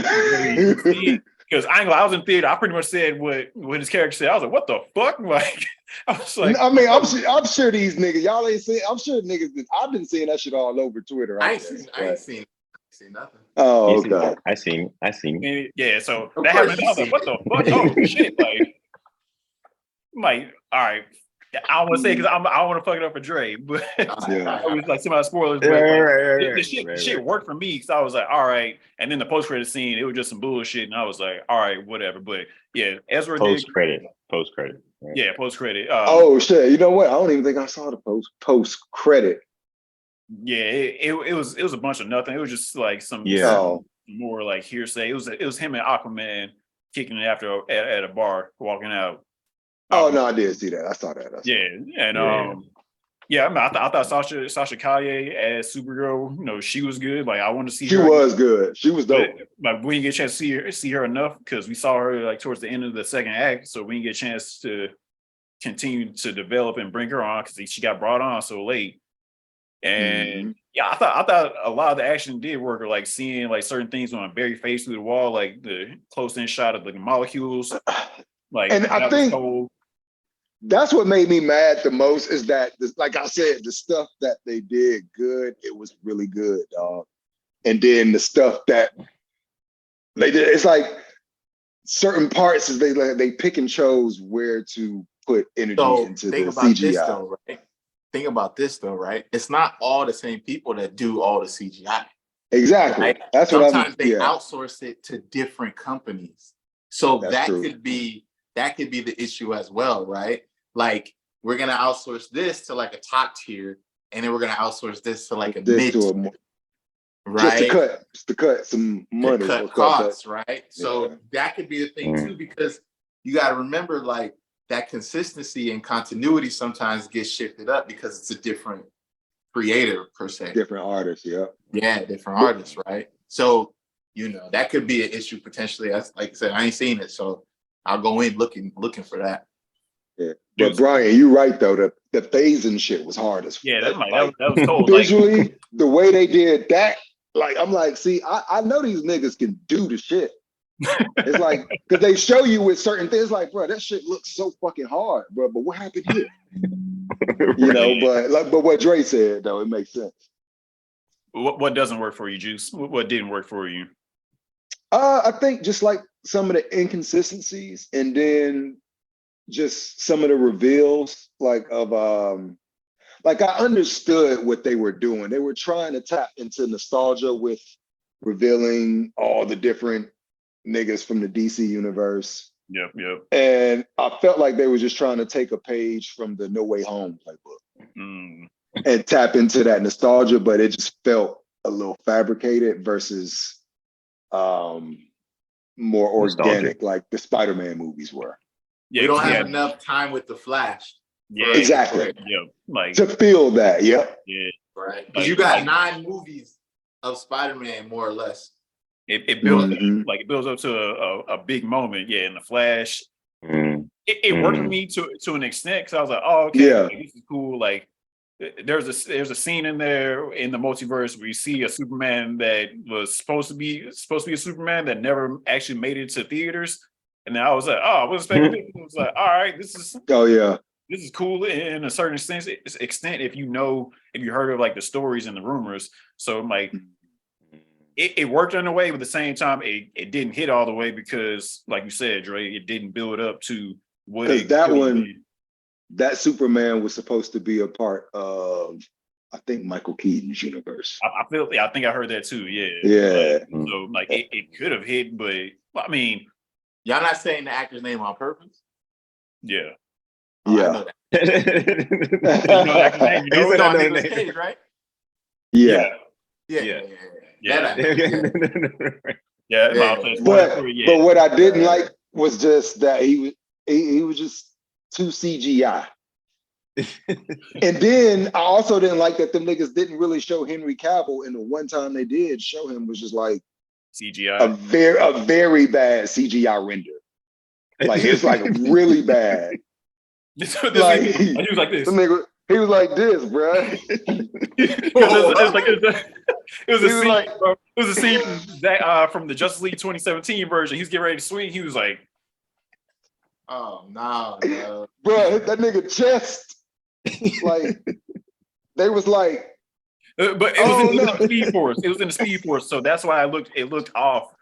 because I was in theater. I pretty much said what his character said. I was like, what the fuck? Like, I was like, I mean, I'm sure these niggas, y'all ain't seen. I'm sure niggas. I've been seeing that shit all over Twitter. I ain't seen nothing. Oh, okay. I seen. Yeah, so that happened. I was like, what the fuck? Oh shit! Like, like, all right. I don't want to say because I don't want to fuck it up for Dre, but Yeah. it was like some of the spoilers. Yeah, But like, right, the shit worked for me because I was like, all right. And then the post credit scene, it was just some bullshit, and I was like, all right, whatever. But yeah, Ezra did. Post credit. Yeah, post credit. Oh shit! You know what? I don't even think I saw the post credit. Yeah, it was a bunch of nothing. It was just like some more like hearsay. It was him and Aquaman kicking it after at a bar, walking out. Oh no, I did see that. I saw that. I thought Sasha Calle as Supergirl, you know, she was good. Like I want to see she her. She was good. She was dope. But we didn't get a chance to see her enough because we saw her like towards the end of the second act, so we didn't get a chance to continue to develop and bring her on because she got brought on so late. And I thought a lot of the action did work, or like seeing like certain things on a very face through the wall, like the close in shot of the molecules. Like, and I think that's what made me mad the most is that, like I said, the stuff that they did good, it was really good, dog. And then the stuff that they did, it's like certain parts is they pick and chose where to put energy into the CGI. Think about this though, right? It's not all the same people that do all the CGI. Exactly. Right? That's sometimes they outsource it to different companies. So that could be the issue as well, right? Like we're gonna outsource this to like a top tier, and then we're gonna outsource this to like a mid tier, right? Just to cut some money, cut costs, right? So that could be the thing too, because you got to remember, like that consistency and continuity sometimes gets shifted up because it's a different creator per se, different artists, different artists, right? So you know that could be an issue potentially. Like I said, I ain't seen it, so I'll go in looking for that. Yeah, but Brian, you're right though. The phasing shit was hard as that was cold. Visually, the way they did that, like I'm like, see, I know these niggas can do the shit. It's like because they show you with certain things, like, bro, that shit looks so fucking hard, bro. But what happened here? You know, but what Dre said though, it makes sense. What doesn't work for you, Joose? What didn't work for you? I think just like some of the inconsistencies, and then just some of the reveals, like I understood what they were doing. They were trying to tap into nostalgia with revealing all the different niggas from the DC universe. Yep. And I felt like they were just trying to take a page from the No Way Home playbook and tap into that nostalgia, but it just felt a little fabricated versus more organic, like the Spider-Man movies were. Yeah, we don't have enough time with the Flash. Yeah, exactly. Yeah, like to feel that. Yep. Yeah, right. Because you got 9 movies of Spider-Man, more or less. It builds like it builds up to a big moment. Yeah, in the Flash, it worked for me to an extent because I was like, oh, okay, like, this is cool. Like, there's a scene in there in the multiverse where you see a Superman that was supposed to be a Superman that never actually made it to theaters. And then I was like, oh, I was expecting it. I was like, all right, this is cool in a certain extent if you heard of like the stories and the rumors. So I'm like, it worked in a way, but at the same time, it didn't hit all the way because, like you said, Dre, it didn't build up to what it that Superman was supposed to be a part of, I think, Michael Keaton's universe. I think I heard that too. Yeah. Yeah. So like it could have hit, but I mean, y'all not saying the actor's name on purpose? Yeah. Oh, yeah. I know that. You know that name. You know on Nicolas Cage, right? Yeah. But what I didn't like was just that he was just too CGI. And then I also didn't like that them niggas didn't really show Henry Cavill, and the one time they did show him was just like CGI, a very bad CGI render. Like it's like really bad. Like he was like this. He was like this, bro. It was a scene from the Justice League 2017 version. He's getting ready to swing. He was like, "Oh no, bro, that nigga chest." Like they was like, but it was in the Speed Force. It was in the Speed Force, so that's why it looked off.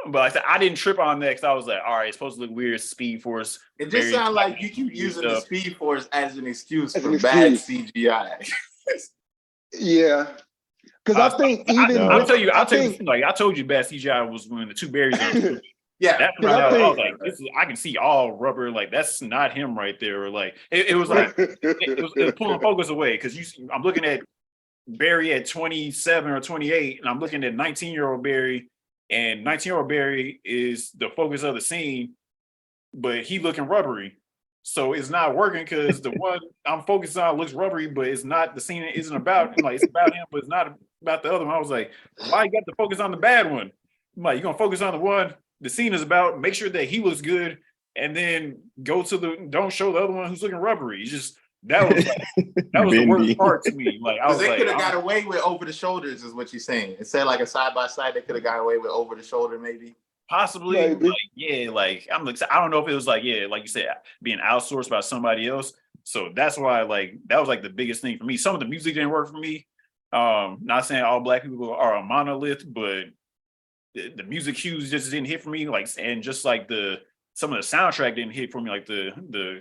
But I said I didn't trip on that because I was like, all right, it's supposed to look weird. Speed Force. It just very sounds like you keep using the Speed Force as an excuse for bad CGI. Yeah, because I think even I'll tell you, I think like I told you, bad CGI was when the two berries on. Yeah, That's when I was like, this is I can see all rubber. Like that's not him right there. Or like it was like it was pulling focus away because I'm looking at Barry at 27 or 28, and I'm looking at 19-year-old Barry, and 19-year-old Barry is the focus of the scene, but he looking rubbery. So it's not working because the one I'm focused on looks rubbery, but it's not the scene isn't about like it's about him, but it's not about the other one. I was like, why you got to focus on the bad one? I'm like, you're gonna focus on the one the scene is about, make sure that he looks good, and then go to don't show the other one who's looking rubbery. It's just that was the worst part to me. Like I was they like, could have got away with over the shoulders, is what you're saying. Instead, like a side by side, they could have got away with over the shoulder, maybe. Possibly, maybe. like yeah, like I don't know if it was like yeah, like you said, being outsourced by somebody else. So that's why like that was like the biggest thing for me. Some of the music didn't work for me. Not saying all black people are a monolith, but the music cues just didn't hit for me. Like and just like some of the soundtrack didn't hit for me. Like the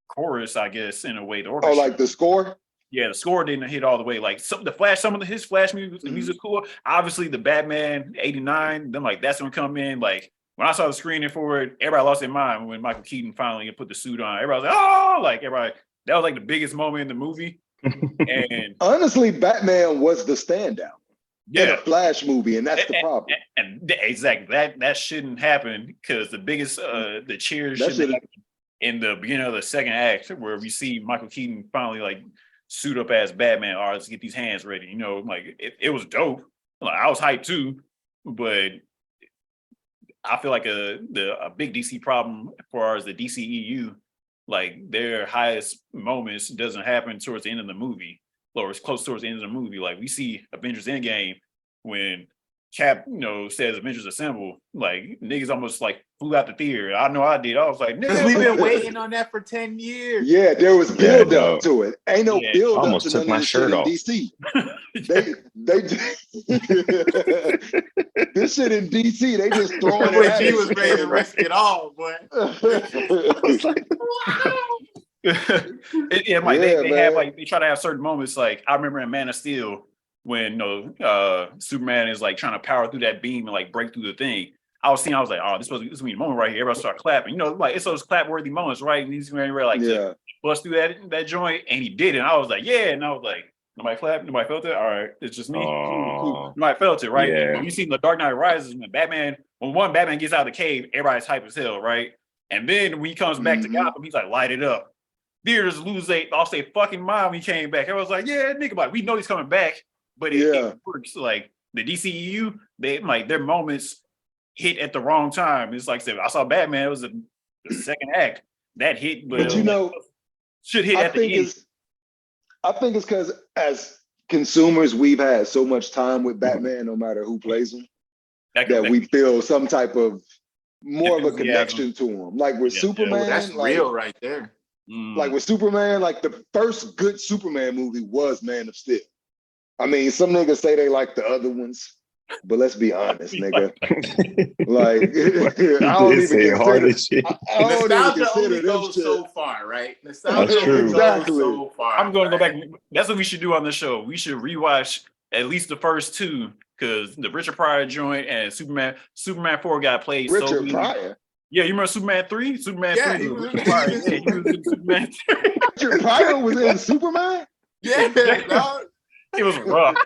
chorus, I guess, in a way. The orchestra. Oh, like the score. Yeah, the score didn't hit all the way. Like some of his Flash music, the music cool. Obviously, the Batman '89. Then like that's when come in. Like when I saw the screening for it, everybody lost their mind when Michael Keaton finally put the suit on. Everybody was like, oh, like everybody. That was like the biggest moment in the movie. And honestly, Batman was the standout. Yeah, in a Flash movie, and that's the problem. And exactly that shouldn't happen because the biggest the cheers should happen in the beginning of the second act where we see Michael Keaton finally like suit up as Batman. All right, let's get these hands ready. You know, like it was dope. Like I was hyped too, but I feel like a big DC problem as far as the DCEU, like their highest moments doesn't happen towards the end of the movie. Or it's close towards the end of the movie. Like we see Avengers Endgame when Cap, says Avengers Assemble, like niggas almost like flew out the theater. I know I did. I was like, niggas, we've been waiting on that for 10 years. Yeah, there was build up to it. Ain't no build up almost to took my shirt off. DC. they this shit in DC, they just throwing it at He was ready to risk it all, boy. They try to have certain moments. Like I remember in Man of Steel when Superman is like trying to power through that beam and like break through the thing. I was like, oh, this was a moment right here. Everybody start clapping. Like it's those clap worthy moments, right? And he's ready to bust through that joint, and he did it. And I was like, yeah. And I was like, nobody clapped, nobody felt it. All right, it's just me. Nobody felt it, right? Yeah. When you see The Dark Knight Rises, when Batman gets out of the cave, everybody's hype as hell, right? And then when he comes back to Gotham, he's like, light it up. Theaters lost their fucking mind when he came back. Everyone's like, yeah, nigga, like we know he's coming back, but it works. Like the DCEU, they like their moments hit at the wrong time. It's like I saw Batman. It was the second act that hit, but should hit at the end. I think it's because as consumers, we've had so much time with Batman, no matter who plays him, that we feel some type of more of a connection to him. Like with Superman, that's real right there. Like with Superman, like the first good Superman movie was Man of Steel. I mean, some niggas say they like the other ones, but let's be honest, nigga. Like, I don't even consider. Nostalgia only goes so far, right? Nostalgia only goes so far. I'm going to go back. That's what we should do on the show. We should rewatch at least the first two because the Richard Pryor joint and Superman 4 got played. Richard Pryor. Yeah, you remember Superman 3? Superman 3. He was in Superman 3. Richard Pyror was in Superman? Yeah, dog. It was rough.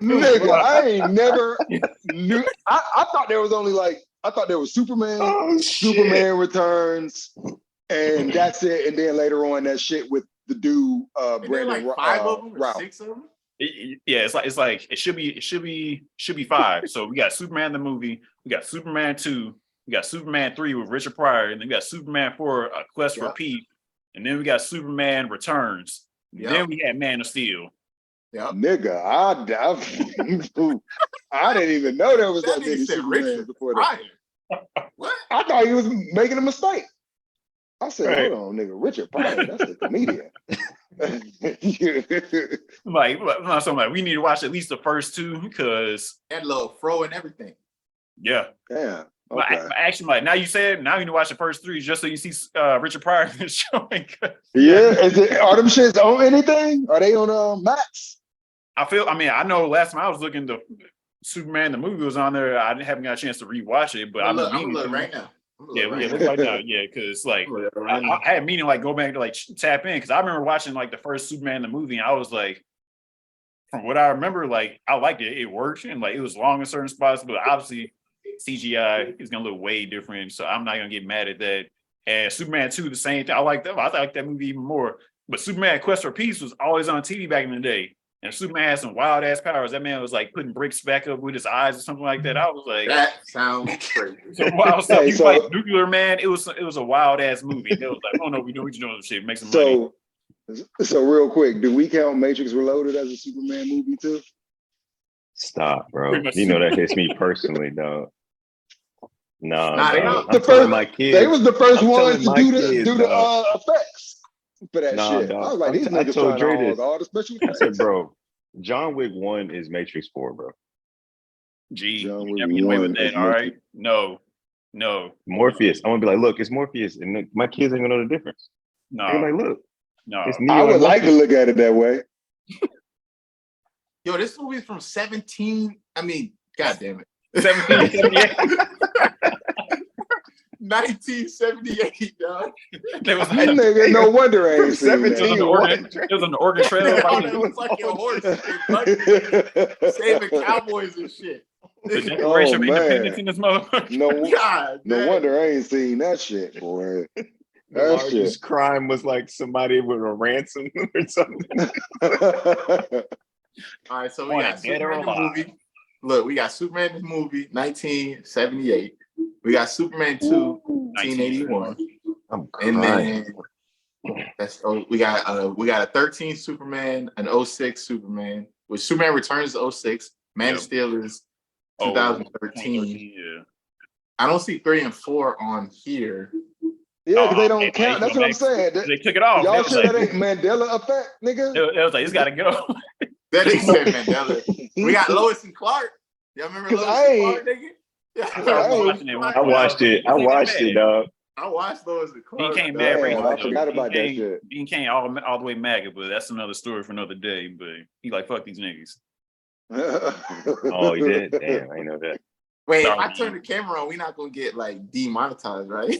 Nigga, I ain't never knew. I thought there was only there was Superman, Superman Returns, and that's it. And then later on that shit with the dude, Brandon like 5 of them or 6 of them? It's like it should be 5. So we got Superman the movie, we got Superman 2. We got Superman 3 with Richard Pryor, and then we got Superman 4, A Quest for Peace, and then we got Superman Returns. Then we had Man of Steel. Yeah, nigga, I didn't even know there was that many Supermans before that. What? I thought he was making a mistake. I said, hold on, nigga, Richard Pryor, that's the comedian. like we need to watch at least the first 2 because that little fro and everything. Yeah. Damn. But Okay. actually, like now you said, now you need to watch the first three just so you see Richard Pryor showing. Yeah. Are them shits on anything? Are they on Max? I mean, I know last time I was looking, the Superman, the movie was on there. I haven't got a chance to rewatch it, but I'm I'm gonna look right now. Yeah, look right now. Yeah, because like I had meaning like go back to like tap in because I remember watching like the first Superman the movie and I was like, from what I remember, like I liked it. It worked and like it was long in certain spots, but obviously CGI is gonna look way different. So I'm not gonna get mad at that. And Superman 2, the same thing. I like that. I like that movie even more. But Superman Quest for Peace was always on TV back in the day. And Superman had some wild ass powers. That man was like putting bricks back up with his eyes or something like that. I was like, that sounds crazy. so wild stuff. Hey, He like Nuclear Man. It was a wild ass movie. It was like, oh no, we doing some shit, make some money. So real quick, do we count Matrix Reloaded as a Superman movie too? Stop, bro. Pretty much. You know that hits me personally, dog. No, Nah, they dog. not I'm telling my kids. They was the first I'm ones to telling my do kids, the dog. effects for that Nah, shit. dog. I was like, these I niggas told trying Dre to this. all the special I effects. said, bro, John Wick 1 is Matrix 4, bro. Gee, John you Wick never get away with 1 is that, all right? Matrix. No. Morpheus. I'm gonna be like, look, it's Morpheus, and my kids ain't gonna know the difference. They're like, look, No. it's Neo. I would and like to Morpheus. look at it that way. Yo, this movie's from 17. I mean, god damn it. 1778. 1978, dog. There was Nigga, no wonder I ain't seen it was that. on the Oregon Trail. On Like, that fucking horse and saving cowboys and shit. the Declaration of Oh, man. Independence in this motherfucker. God, No damn. wonder I ain't seen that shit, boy. The That largest crime was like somebody with a ransom or something. All right, so we On got it, dead or Superman the alive. movie. Look, we got Superman the movie, 1978. We got Superman 2, 1981. I'm And crying. then we got a 13 Superman, an 06 Superman, which Superman Returns is 06, Man of Steel is 2013. Yeah. I don't see 3 and 4 on here. Yeah, because they Oh, don't man, count. That's what I'm saying. They took it off. Y'all They was sure like, that ain't Mandela effect, nigga? they was like, it's got to go. That ain't said Mandela. We got Lois and Clark. Y'all remember 'Cause Lois I and ain't- Clark, nigga? Yeah, I ain't- I watched it. I watched it, dog. I watched Lois and Dean Clark. Kane dog. mad Damn, racist. I though. forgot about that shit. Dean Kane all the way MAGA, but that's another story for another day. But he like, fuck these niggas. Oh, you did? Damn, I didn't know that. Wait, if Sorry. I turn the camera on, we're not gonna get like demonetized, right?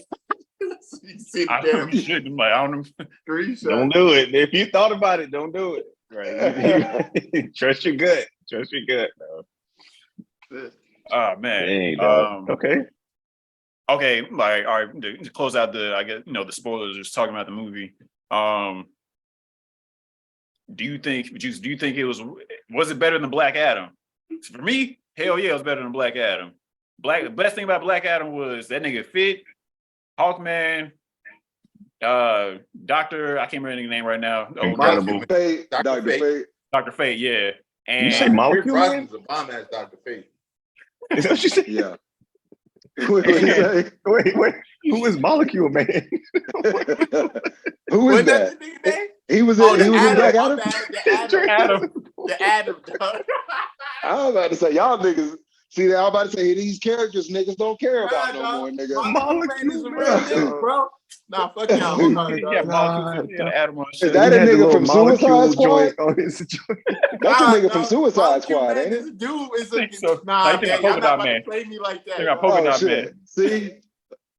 You see the I damn probably shouldn't. Like, I don't know. screenshot. Don't do it. If you thought about it, don't do it. Right? Trust your gut. Trust your gut, dog. Oh man. Dang, dog. Okay. Okay, like all right, to close out I guess the spoilers, just talking about the movie. Do you think it was it better than Black Adam? For me, hell yeah, it was better than Black Adam. The best thing about Black Adam was that nigga fit, Hawkman, Doctor, I can't remember his name right now. Incredible. Fate, Dr. Dr. Fate. Fate. Dr. Fate, yeah. And You say Molecule Pierce Man? Brosnan's a bomb ass Dr. Fate. Is that what you said? Yeah. What did you say? Wait. Who is Molecule Man? Who is Wasn't that? the nigga name? He was Oh, in Black my Adam? bad, the Adam. The Adam, dog. I was about to say, y'all niggas. See, I was about to say, these characters niggas don't care about Nah, no more, nigga. Molecule Man is a real Man. nigga, bro. Nah, fuck y'all. Hold on, Yeah, dog. Molecule, yeah, Adam on Is shit. that He a had the nigga little from Suicide molecule Squad? joint on his joint. That's a Nah, nigga from dog. Suicide Molecule Squad, Man ain't is it? a dude. Is Think a so. nah, Like, man. think Y'all polka not dot about man. to play me like that. Think about dog. polka Oh, dot shit. man. See?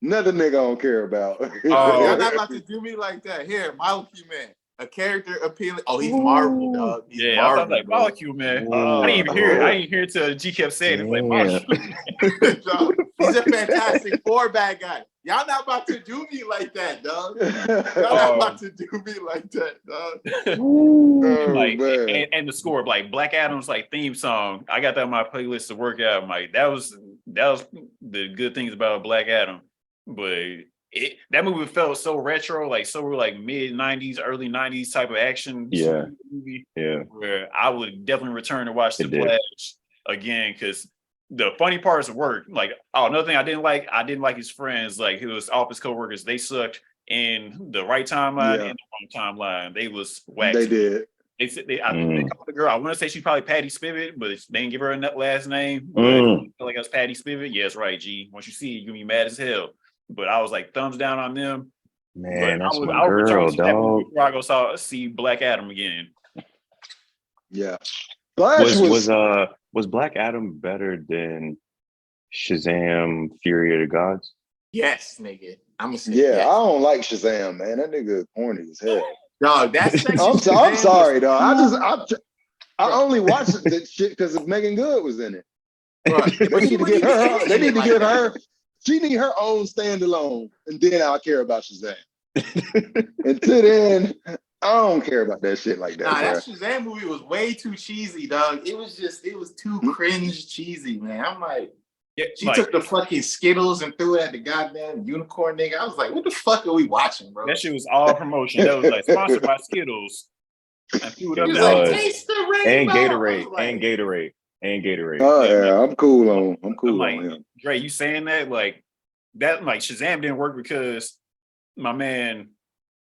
Another nigga I don't care about. Y'all not about to do me like that. Here, Molecule Man. A character appealing. Oh, he's Marvel, dog. He's Yeah, I Marvel, thought like bro. Molecule Man. Oh, I didn't even hear it. bro. I didn't hear it till G kept saying it. It's like Damn. Molecule. Dog, he's a Fantastic Four bad guy. Y'all not about to do me like that, dog. Y'all not about to do me like that, dog. Oh, Like man. and the score, like Black Adam's like theme song. I got that on my playlist to work out. I'm like that was the good things about Black Adam, but that movie felt so retro, like so like mid 90s, early 90s type of action Yeah. movie. Yeah. Where I would definitely return to watch The It did. Flash again because the funny parts work. Like another thing I didn't like his friends, like his office coworkers. They sucked in the right timeline Yeah. and the wrong timeline. They was whacked. They did. They said I think they called the girl. I want to say she's probably Patty Spivot, but they didn't give her a last name. But I feel like it was Patty Spivot. Yeah, that's right, G. Once you see it, you're gonna be mad as hell. But I was like, thumbs down on them. Man, but that's my I would return girl, to that movie dog. before I go see Black Adam again. Yeah. Flash Was Black Adam better than Shazam: Fury of the Gods? Yes, nigga. I'm gonna say Yeah, yes. I don't like Shazam, man. That nigga corny as hell. Dog, that's I'm sorry, dog. I only watched the shit because Megan Good was in it. Right. They need to give her. They need to give her. She need her own standalone, and then I'll care about Shazam. Until then, I don't care about that shit like that. Nah, bro. that Shazam movie was way too cheesy, dog. It was too cringe cheesy, man. I'm like, she took the fucking Skittles and threw it at the goddamn unicorn nigga. I was like, what the fuck are we watching, bro? That shit was all promotion. That was like sponsored by Skittles. And threw it up He was there. like, taste the rainbow. And Gatorade. Oh yeah, I'm cool on like, him. Dre, you saying that like Shazam didn't work because my man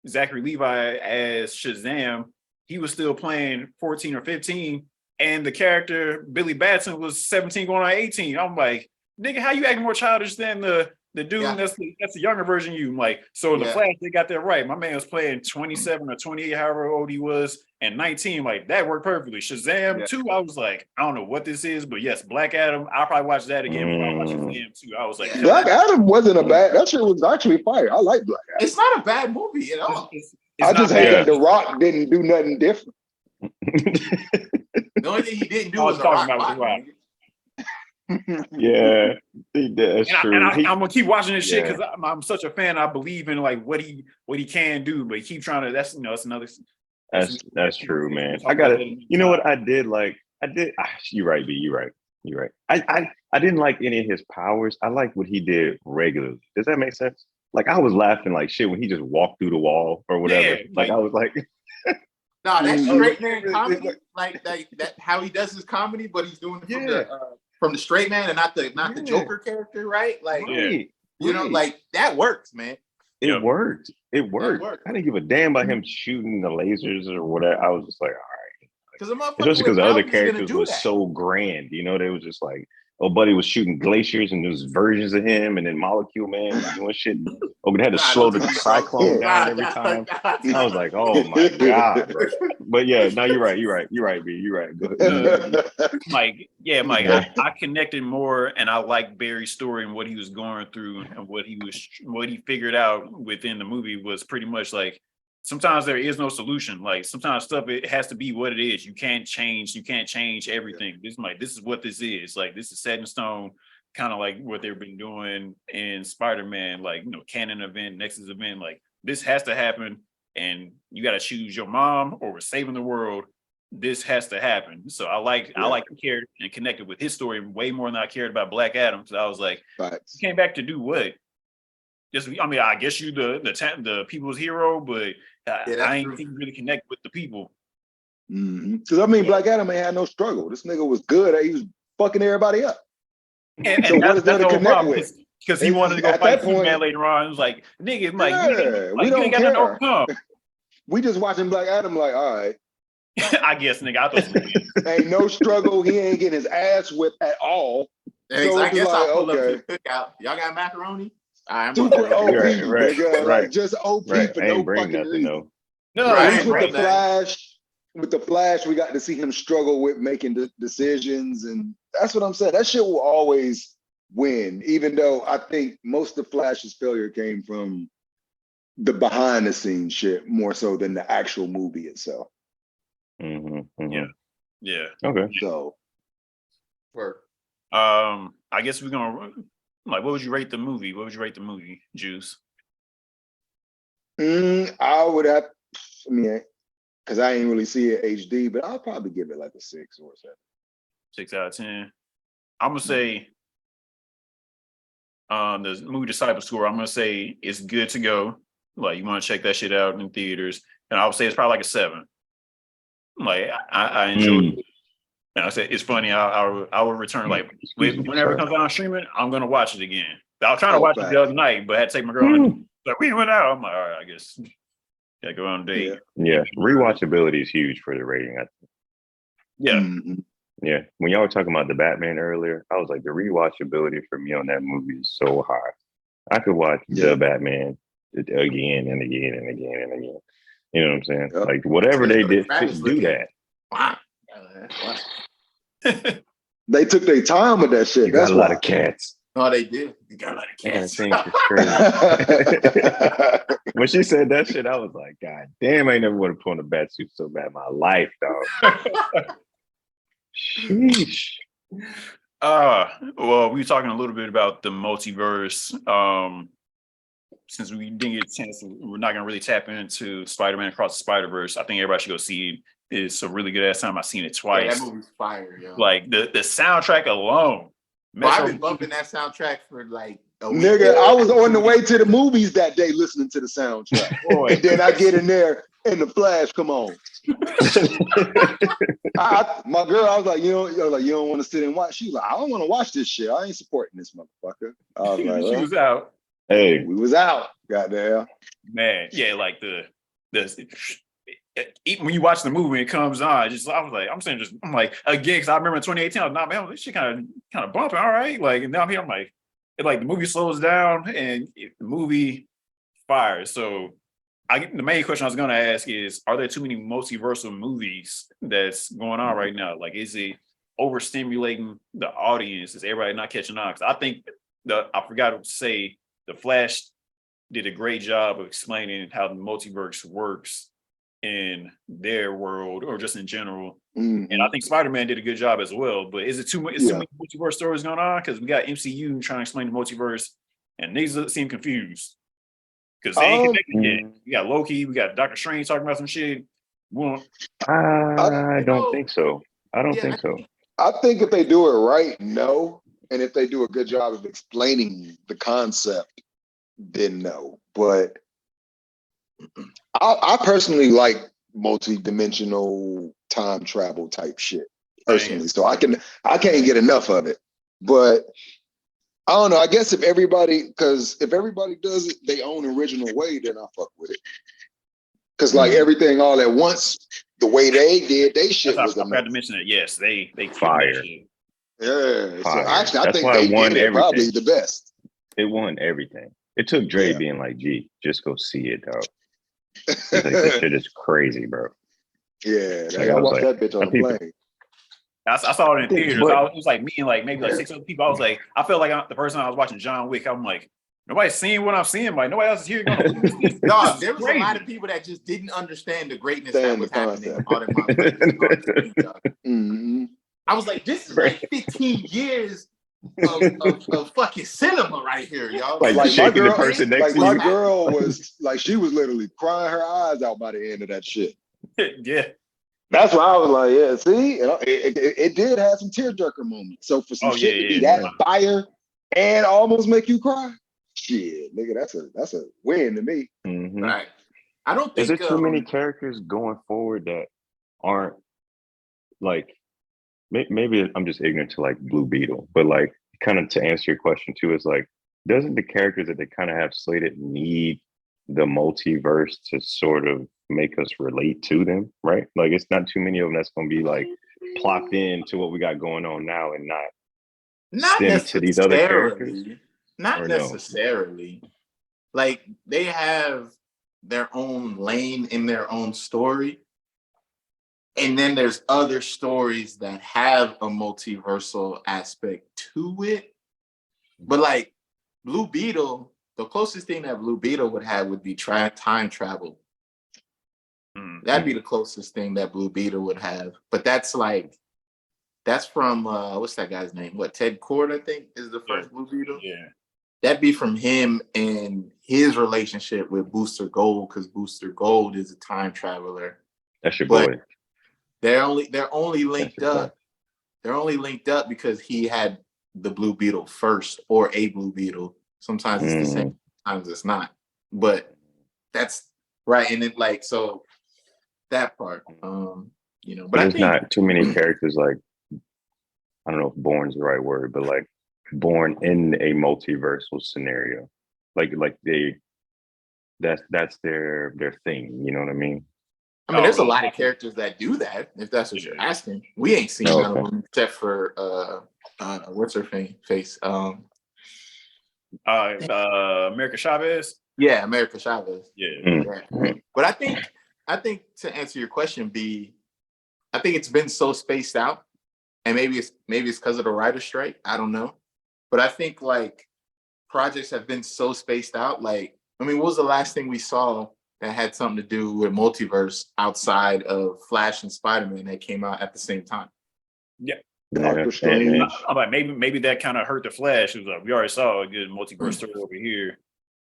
Zachary Levi as Shazam, he was still playing 14 or 15, and the character Billy Batson was 17 going on 18. I'm like, nigga, how you acting more childish than the dude that's the younger version of you? I'm like, so in the Flash, they got that right. My man was playing 27 or 28, however old he was, and 19. Like, that worked perfectly. Shazam 2, I was like, I don't know what this is, but yes, Black Adam, I'll probably watch that again before I watch Shazam 2. I was like, Black Adam wasn't a bad, that shit was actually fire. I like Black Adam. It's not a bad movie at all. I just hate that The Rock didn't do nothing different. The only thing he didn't do was talking about The Rock. Yeah, that's true. And I'm gonna keep watching this shit because I'm such a fan. I believe in like what he can do, but he keep trying to. That's another. That's true, man. I got it. You know what I did? Like I did. You're right, B. You're right. I didn't like any of his powers. I liked what he did regularly. Does that make sense? Like I was laughing like shit when he just walked through the wall or whatever. Like I was like. No, that's straight man comedy, like that. How he does his comedy, but he's doing it from the straight man and not the Joker character, right? Like, you know, like that works, man. It worked. It worked. I didn't give a damn about him shooting the lasers or whatever. I was just like, all right. Especially because the other characters was so grand, you know. They was just like, oh, buddy was shooting glaciers and there was versions of him, and then Molecule Man was doing shit. Oh, they had to slow the cyclone down every time. I was like, oh my god, bro. But yeah, no, you're right, B. You're right. Go ahead. Mike, I connected more, and I liked Barry's story and what he was going through and what he figured out within the movie was pretty much like. Sometimes there is no solution. Like sometimes stuff it has to be what it is. You can't change everything. This is what this is. Like this is set in stone, kind of like what they've been doing in Spider-Man, like canon event, Nexus event. Like this has to happen, and you got to choose your mom or we're saving the world. This has to happen. So I cared and connected with his story way more than I cared about Black Adam. Because I was like, you came back to do what? I guess you the people's hero, but I ain't think you really connect with the people. Because Black Adam ain't had no struggle. This nigga was good. He was fucking everybody up. And so what is there to connect with? Because he wanted to go fight Superman later on. It was like, nigga, we don't care. To overcome. We just watching Black Adam like, all right. I guess, nigga, I thought ain't no struggle. He ain't getting his ass whipped at all. So I guess I'll pull up to the cookout. Y'all got macaroni? Super OP, right. Like just OP for no fucking reason. With the Flash, we got to see him struggle with making the decisions, and that's what I'm saying. That shit will always win, even though I think most of Flash's failure came from the behind the scenes shit more so than the actual movie itself. Yeah. Okay. So, I guess we're gonna. Like, what would you rate the movie? Joose? I would have, because I ain't really see it HD, but I'll probably give it like a 6 or 7. 6 out of 10. I'm gonna say, the movie Disciples Tour. I'm gonna say it's good to go. Like, you want to check that shit out in theaters, and I would say it's probably like a 7. Like, I enjoyed it. And I said, it's funny. I will return like whenever it comes out on streaming. I'm gonna watch it again. I was trying to watch it the other night, but I had to take my girl. Like we went out. I'm like, all right, I guess Gotta go on a date. Yeah, rewatchability is huge for the rating. Yeah. Mhm. Yeah, when y'all were talking about the Batman earlier, I was like, the rewatchability for me on that movie is so high. I could watch the Batman again and again and again and again. You know what I'm saying? Yep. Like whatever they did, Travis do that. Wow. They took their time with that shit. You got That's a lot why. of cats. No, they did. You got a lot of Yeah, cats. things is crazy. When she said that shit, I was like, God damn, I ain't never want to put on a bat suit so bad in my life, dog. Sheesh. Well, we were talking a little bit about the multiverse. Since we didn't get a chance, we're not gonna really tap into Spider-Man Across the Spider-Verse. I think everybody should go see it. It's a really good ass time. I've seen it twice. Yeah, that movie's fire, yo. Like the soundtrack alone. Bro, I've been bumping that soundtrack for like a week. Nigga, I was on the way to the movies that day listening to the soundtrack. Boy. And then I get in there and the flash come on. My girl, I was like, you don't want to sit and watch. She was like, I don't want to watch this shit. I ain't supporting this motherfucker. I was like, She well, was out. Hey, we was out. Goddamn. Man, yeah, like the when you watch the movie, it comes on. I was like, I'm like, again, because I remember in 2018, I was like, nah, man, this shit kind of bumping, all right. Like, and now I'm here, I'm like, the movie slows down and the movie fires. So, the main question I was going to ask is, are there too many multiversal movies that's going on right now? Like, is it overstimulating the audience? Is everybody not catching on? Because I think I forgot to say, The Flash did a great job of explaining how the multiverse works in their world or just in general. Mhm. And I think Spider-Man did a good job as well. But is it too much? Too many multiverse stories going on? Because we got MCU trying to explain the multiverse, and niggas seem confused because they ain't connected yet. We got Loki, we got Doctor Strange talking about some shit. I don't think so. I don't think so. I think if they do it right, no. And if they do a good job of explaining the concept, then no. But I personally like multi-dimensional time travel type shit personally. So I can't get enough of it. But I don't know. I guess if everybody does it their own original way, then I fuck with it. Because like everything all at once, the way they did, they shit was I forgot to mention it. Yes, they fire. Yeah. Fire. So actually, I That's think why they it won did it probably everything. the best. It won everything. It took Dre being like, "G, just go see it, dog." He's like, this shit is crazy, bro. Yeah, Like, I watched that bitch on the plane. I saw it in theaters. But, it was like me and like maybe like 6 other people. I was like, I felt like the person I was watching John Wick. I'm like, nobody's seeing what I'm seeing. Like nobody else is here. Dog, there was a lot of people that just didn't understand the greatness that was happening. All that Mm-hmm. I was like, this is like 15 years of fucking cinema right here, y'all. Like my girl, the person next to my you. girl was like, she was literally crying her eyes out by the end of that shit. Yeah. That's why I was like, yeah, see, it did have some tearjerker moments. So for some shit to be that fire and almost make you cry, shit, nigga, that's a win to me. Mm-hmm. Right. I don't think is there too many characters going forward that aren't like maybe I'm just ignorant to like Blue Beetle, but like kind of to answer your question too, is like, doesn't the characters that they kind of have slated need the multiverse to sort of make us relate to them, right? Like it's not too many of them that's going to be like plopped into what we got going on now and not stem to these other characters. Not necessarily. No? Like they have their own lane in their own story. And then there's other stories that have a multiversal aspect to it. But like Blue Beetle, the closest thing that Blue Beetle would have would be time travel. That'd be the closest thing that Blue Beetle would have. But that's from, what's that guy's name? Ted Kord, I think, is the first Blue Beetle? Yeah. That'd be from him and his relationship with Booster Gold, because Booster Gold is a time traveler. That's your boy. They're only linked up. They're only linked up because he had the Blue Beetle first, or a Blue Beetle. Sometimes it's the same, sometimes it's not. But that's right. And it like so that part. But there's not too many characters like, I don't know if born is the right word, but like born in a multiversal scenario. Like they that's their thing. You know what I mean? I mean, there's a lot of characters that do that. If that's what you're asking, we ain't seen none of them except for what's her face? America Chavez. Yeah, America Chavez. Yeah. But I think to answer your question, I think it's been so spaced out, and maybe it's because of the writer's strike. I don't know, but I think like projects have been so spaced out. Like, I mean, what was the last thing we saw that had something to do with multiverse outside of Flash and Spider-Man that came out at the same time? Yeah. Doctor Strange. I'm like, maybe that kind of hurt the Flash. It was like, we already saw a good multiverse story over here.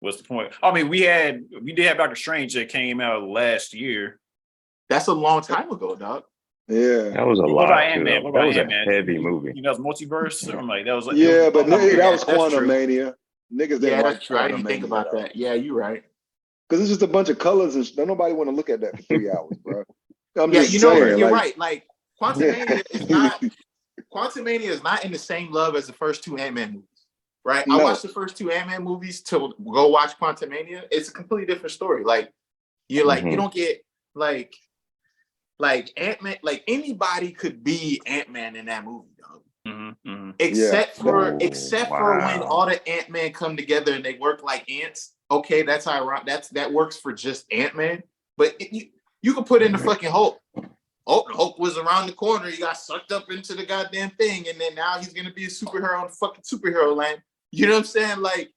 What's the point? I mean, we did have Doctor Strange that came out last year. That's a long time ago, dog. Yeah, that was a lot. That was a heavy movie. You know, it's multiverse. I'm like, that was like, yeah, but that was that's Quantum true. Mania. Niggas didn't like that's true. I didn't think about that. Yeah, you're right. Because it's just a bunch of colors and don't nobody want to look at that for 3 hours, bro. I'm Yeah, just you know, saying, you're like, right. Like Quantumania is not Quantumania is not in the same love as the first two Ant-Man movies, right? No. I watched the first two Ant-Man movies to go watch Quantumania. It's a completely different story. Like you're like you don't get like Ant-Man. Like anybody could be Ant-Man in that movie, dog. Except for when all the Ant-Man come together and they work like ants. Okay, that's ironic. That works for just Ant-Man. But you can put in the fucking Hulk. Oh, the Hulk was around the corner. He got sucked up into the goddamn thing, and then now he's gonna be a superhero in fucking superhero land. You know what I'm saying? Like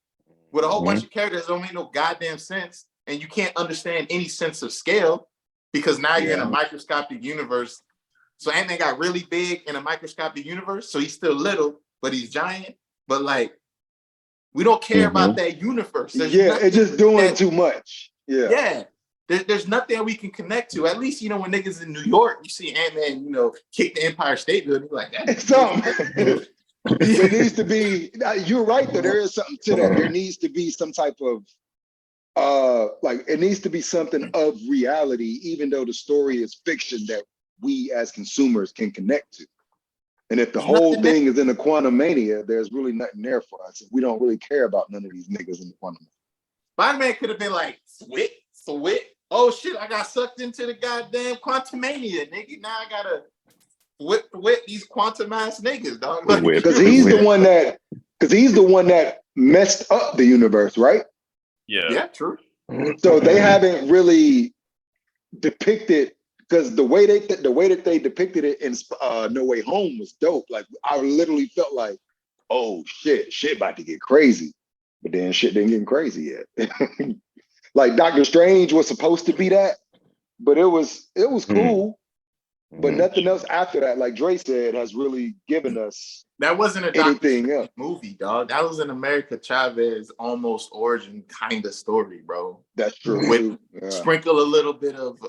with a whole bunch of characters, don't make no goddamn sense, and you can't understand any sense of scale because now you're in a microscopic universe. So Ant-Man got really big in a microscopic universe, so he's still little, but he's giant. But like, we don't care about that universe. It's just doing too much. Yeah. There's nothing that we can connect to. At least, you know, when niggas in New York, you see Ant-Man, you know, kick the Empire State Building, like that. Something. There needs to be, you're right, that there is something to that. There needs to be some type of, like, it needs to be something of reality, even though the story is fiction that we as consumers can connect to. And if the whole thing is in a quantum mania, there's really nothing there for us. We don't really care about none of these niggas in the quantum. Spider-Man could have been like, swit. Oh shit, I got sucked into the goddamn Quantumania, nigga. Now I gotta whip these quantum ass niggas, dog. Because he's the one that messed up the universe, right? Yeah, true. So they haven't really depicted, because the way that they depicted it in No Way Home was dope. Like I literally felt like, oh shit about to get crazy, but then shit didn't get crazy yet. Like Doctor Strange was supposed to be that, but it was cool. But nothing else after that, like Dre said, has really given us that wasn't a anything else. Movie, dog. That was an America Chavez almost origin kind of story, bro. That's true. Sprinkle a little bit of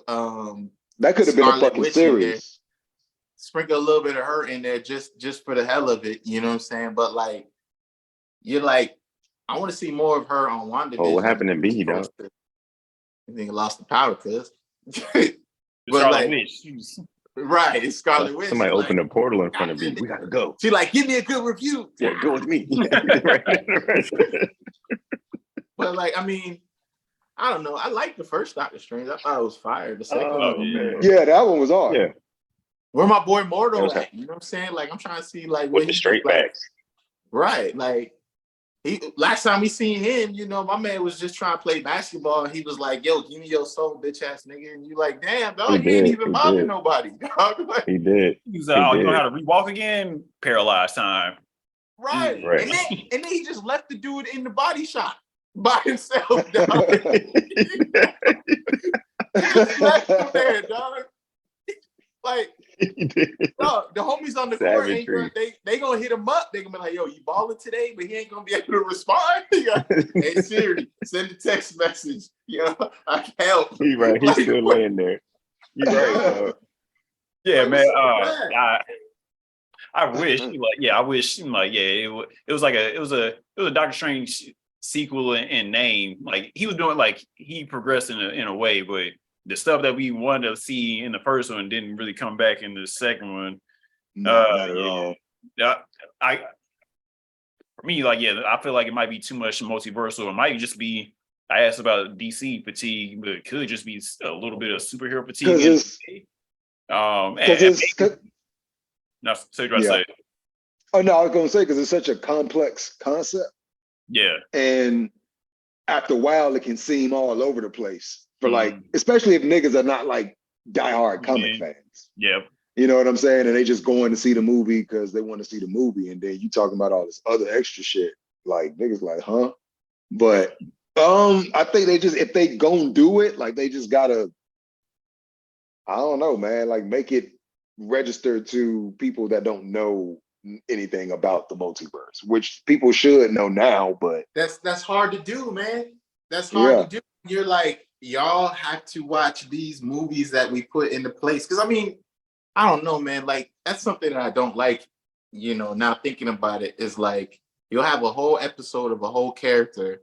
that could have been a fucking series. Sprinkle a little bit of her in there just for the hell of it, you know what I'm saying? But like, you're like, I want to see more of her on WandaVision. Oh, what happened to B, dog? I think I lost the power, cuz. But like, right, it's Scarlet Witch. Somebody opened a portal in front of me. We gotta go. She like, give me a good review. Yeah, go with me. But like, I mean, I don't know. I like the first Doctor Strange. I thought it was fire. The second one, yeah, that one was hard. Yeah. Where my boy Mortal at? You know what I'm saying? Like, I'm trying to see like with the straight backs. Right, like. Last time we seen him, you know, my man was just trying to play basketball. And he was like, yo, give me your soul, bitch ass nigga. And you like, damn, dog, he ain't even bothering nobody. Dog. Like, he did. He's like, oh, you know how to rewalk again? Paralyzed time. Right. And then he just left the dude in the body shop by himself, dog. He just left him there, dog. Like, no, the homies on the court ain't they gonna hit him up. They gonna be like, yo, you balling today? But he ain't gonna be able to respond. Hey Siri, send a text message. You know, I can help. He right, he's still laying there. You right, yeah, man. I wish, I wish, it was a Doctor Strange sequel in name. Like he was doing, like he progressed in a way, but the stuff that we wanted to see in the first one didn't really come back in the second one. Not at all. For me, I feel like it might be too much multiversal. It might just be I asked about DC fatigue, but it could just be a little bit of superhero fatigue. Because it's no, so you yeah. say? Oh no, I was gonna say because it's such a complex concept. Yeah. And after a while, it can seem all over the place for like, especially if niggas are not like diehard comic fans. Yeah. You know what I'm saying? And they just going to see the movie because they want to see the movie. And then you talking about all this other extra shit. Like niggas like, huh? But I think they just, if they gon' do it, like they just gotta, I don't know, man, like make it register to people that don't know anything about the multiverse, which people should know now, but that's hard to do, man. That's hard to do. You're like, y'all have to watch these movies that we put into place. Because I mean, I don't know, man. Like that's something that I don't like. You know, now thinking about it is like you'll have a whole episode of a whole character,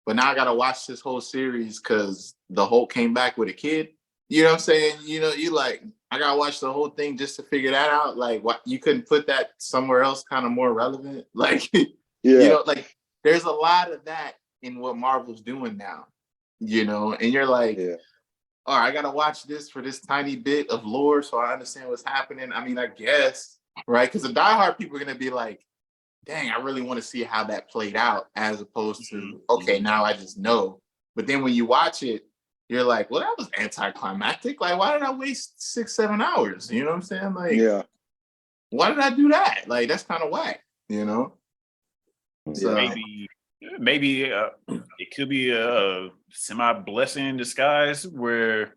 but now I gotta watch this whole series because the Hulk came back with a kid. You know what I'm saying? You know, you like, I gotta watch the whole thing just to figure that out. Like, what, you couldn't put that somewhere else, kind of more relevant? Like, you know, like there's a lot of that in what Marvel's doing now. You know, and you're like, all right, I gotta watch this for this tiny bit of lore so I understand what's happening. I mean, I guess, right? Because the diehard people are gonna be like, dang, I really want to see how that played out, as opposed to, okay, now I just know. But then when you watch it, you're like, well, that was anticlimactic. Like, why did I waste 6-7 hours? You know what I'm saying? Like, why did I do that? Like, that's kind of whack, you know? So maybe it could be a semi-blessing in disguise where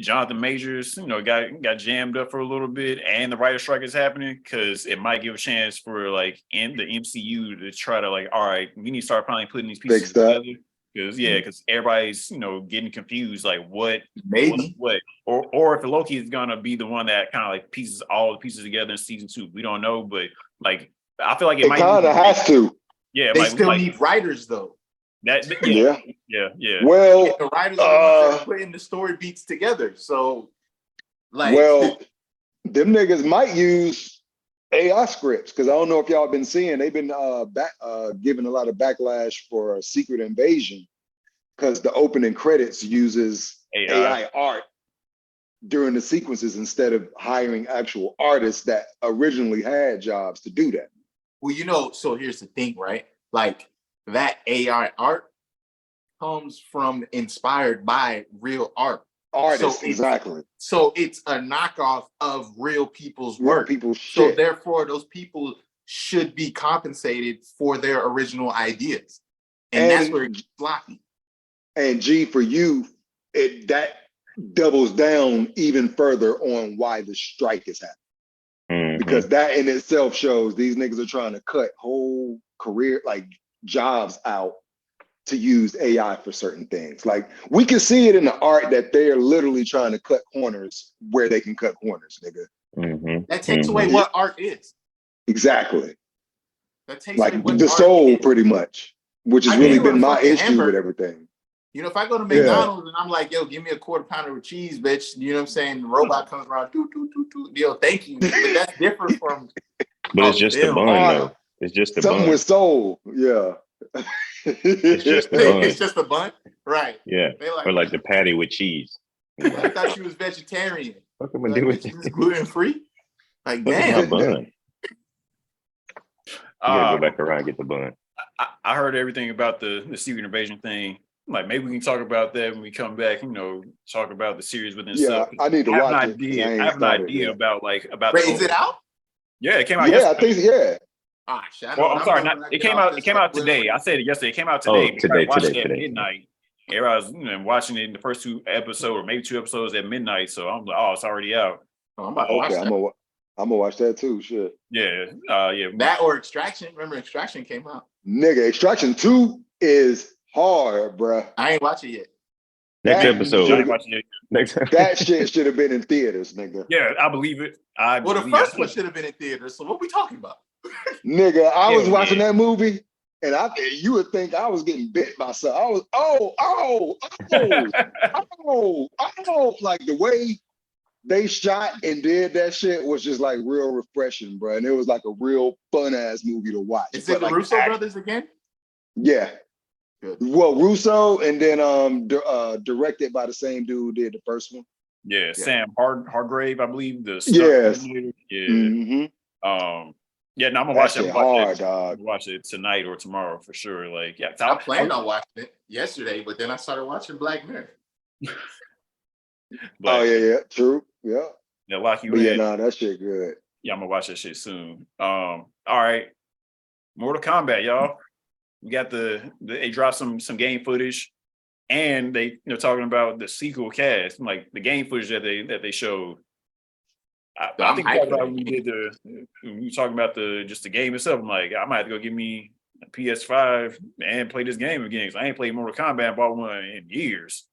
Jonathan Majors, you know, got jammed up for a little bit, and the writer strike is happening, because it might give a chance for like in the MCU to try to like, all right, we need to start finally putting these pieces together. Because everybody's, you know, getting confused, like what, or if Loki is gonna be the one that kind of like pieces all the pieces together in season 2. We don't know, but like I feel like it might kind of has to. Yeah, they still need writers though. Well, the writers are the ones that are putting the story beats together. So, like, well, them niggas might use AI scripts, because I don't know if y'all been seeing, they've been giving a lot of backlash for Secret Invasion because the opening credits uses AI art during the sequences instead of hiring actual artists that originally had jobs to do that. Well, you know, so here's the thing, right? Like that AI art comes from inspired by real artists, exactly. So it's a knockoff of real people's work. So therefore, those people should be compensated for their original ideas, and that's where it's sloppy. And G, for you, that doubles down even further on why the strike is happening, because that in itself shows these niggas are trying to cut whole career, like jobs out, to use AI for certain things. Like we can see it in the art that they're literally trying to cut corners where they can cut corners, nigga. That takes away what art is. Exactly. That takes like away what the art soul is. pretty much, which has really been my issue with everything. You know, if I go to McDonald's and I'm like, yo, give me a quarter pounder with cheese, bitch, you know what I'm saying? The robot comes around, yo, thank you. But that's different from but it's just the bun, though. It's just the bun. Something with soul, It's just the bun. It's just a bun? Right. Yeah. Or like the patty with cheese. I thought you was vegetarian. What am I doing? It's gluten-free? Like, damn. damn. Bun. You gotta go back around and get the bun. I heard everything about the Secret Invasion thing. Like, maybe we can talk about that when we come back, you know, talk about the series within itself. I need to watch it. I have an idea about Wait, is it out? Yeah, it came out yesterday. I think, Ah, shit. Well, I'm sorry. It came out today. I said it yesterday. It came out today. Today. At midnight. Everybody was watching it in the first 2 episodes, or maybe 2 episodes at midnight. So I'm like, oh, it's already out. Oh, I'm about to watch that. I'm gonna watch that too. Shit. Yeah. That or Extraction. Remember, Extraction came out. Nigga, Extraction 2 is hard, bruh. I ain't watch it yet. Next episode. That shit should have been in theaters, nigga. Yeah, I believe it. Well, the first one should have been in theaters. So what we talking about? Nigga, I was watching that movie, and you would think I was getting bit by something. I was like the way they shot and did that shit was just like real refreshing, bro. And it was like a real fun ass movie to watch. Is it the Russo brothers again? Yeah. Good. Well, Russo, and then directed by the same dude who did the first one. Yeah, Sam Hargrave, I believe, the stunt Yes. coordinator. Yeah. Mm-hmm. Yeah, no, I'm gonna That watch shit it. hard, dog. Watch it tonight or tomorrow for sure. Like, yeah, I planned on watching it yesterday, but then I started watching Black Mirror. Oh yeah, true, yeah. Yeah, lock you But in. yeah, nah, that shit good. Yeah, I'm gonna watch that shit soon. All right, Mortal Kombat, y'all. We got they dropped some game footage, and they're talking about the sequel cast, like the game footage that they showed. I think we were talking about just the game itself. I'm like, I might have to go get me a PS5 and play this game again, because I ain't played Mortal Kombat and bought one in years.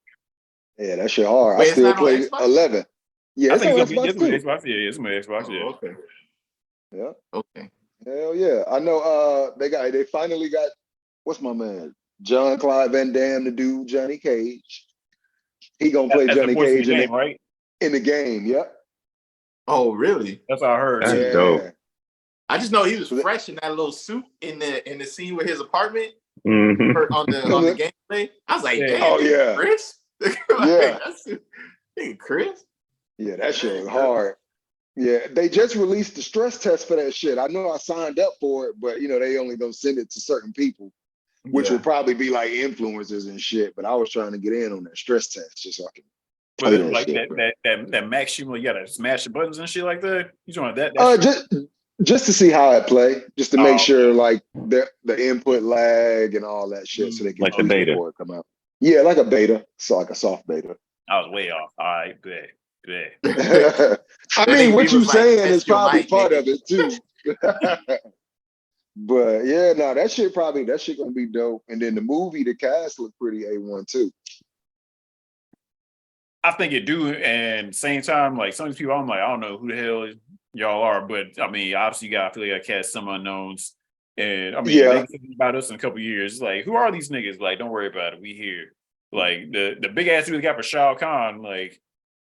Yeah, that shit hard. Wait, I still it's not on play Xbox? 11. Yeah, I it's think on it's Xbox too. Xbox. Yeah, it's my Xbox. Yeah. Oh, okay. Yeah. Okay. Hell yeah. I know they finally got, what's my man? John Clyde Van Damme to do Johnny Cage. He gonna play That's the Johnny voice of Cage the game, right? in the game, yep. Oh, really? That's what I heard. That's Yeah. dope. I just know he was fresh in that little suit in the scene with his apartment Mhm. on the gameplay. I was like, Yeah. damn, Oh, yeah. Chris. Yeah. Hey, Chris. Yeah, that shit was hard. Yeah, they just released the stress test for that shit. I know I signed up for it, but they only gonna send it to certain people, which will probably be like influencers and shit. But I was trying to get in on that stress test just so I can play that Like shit. that max shooting, you gotta smash the buttons and shit like that. You talking about that? Just to see how it play, just to make sure okay. like the input lag and all that shit, so they can Like the beta. before it come out. Yeah, like a beta, so like a soft beta. I was way off. All right, bet. I mean, what you saying is test your probably mic, part nigga. of it too. But yeah, no, that shit gonna be dope. And then the movie, the cast looked pretty A1 too. I think it do, and same time, like some of these people, I'm like, I don't know who the hell y'all are, but I mean, obviously, I feel like I cast some unknowns, and I mean, they can think about us in a couple of years. It's like, who are these niggas? Like, don't worry about it, we here. Like the big ass dude we got for Shao Kahn, like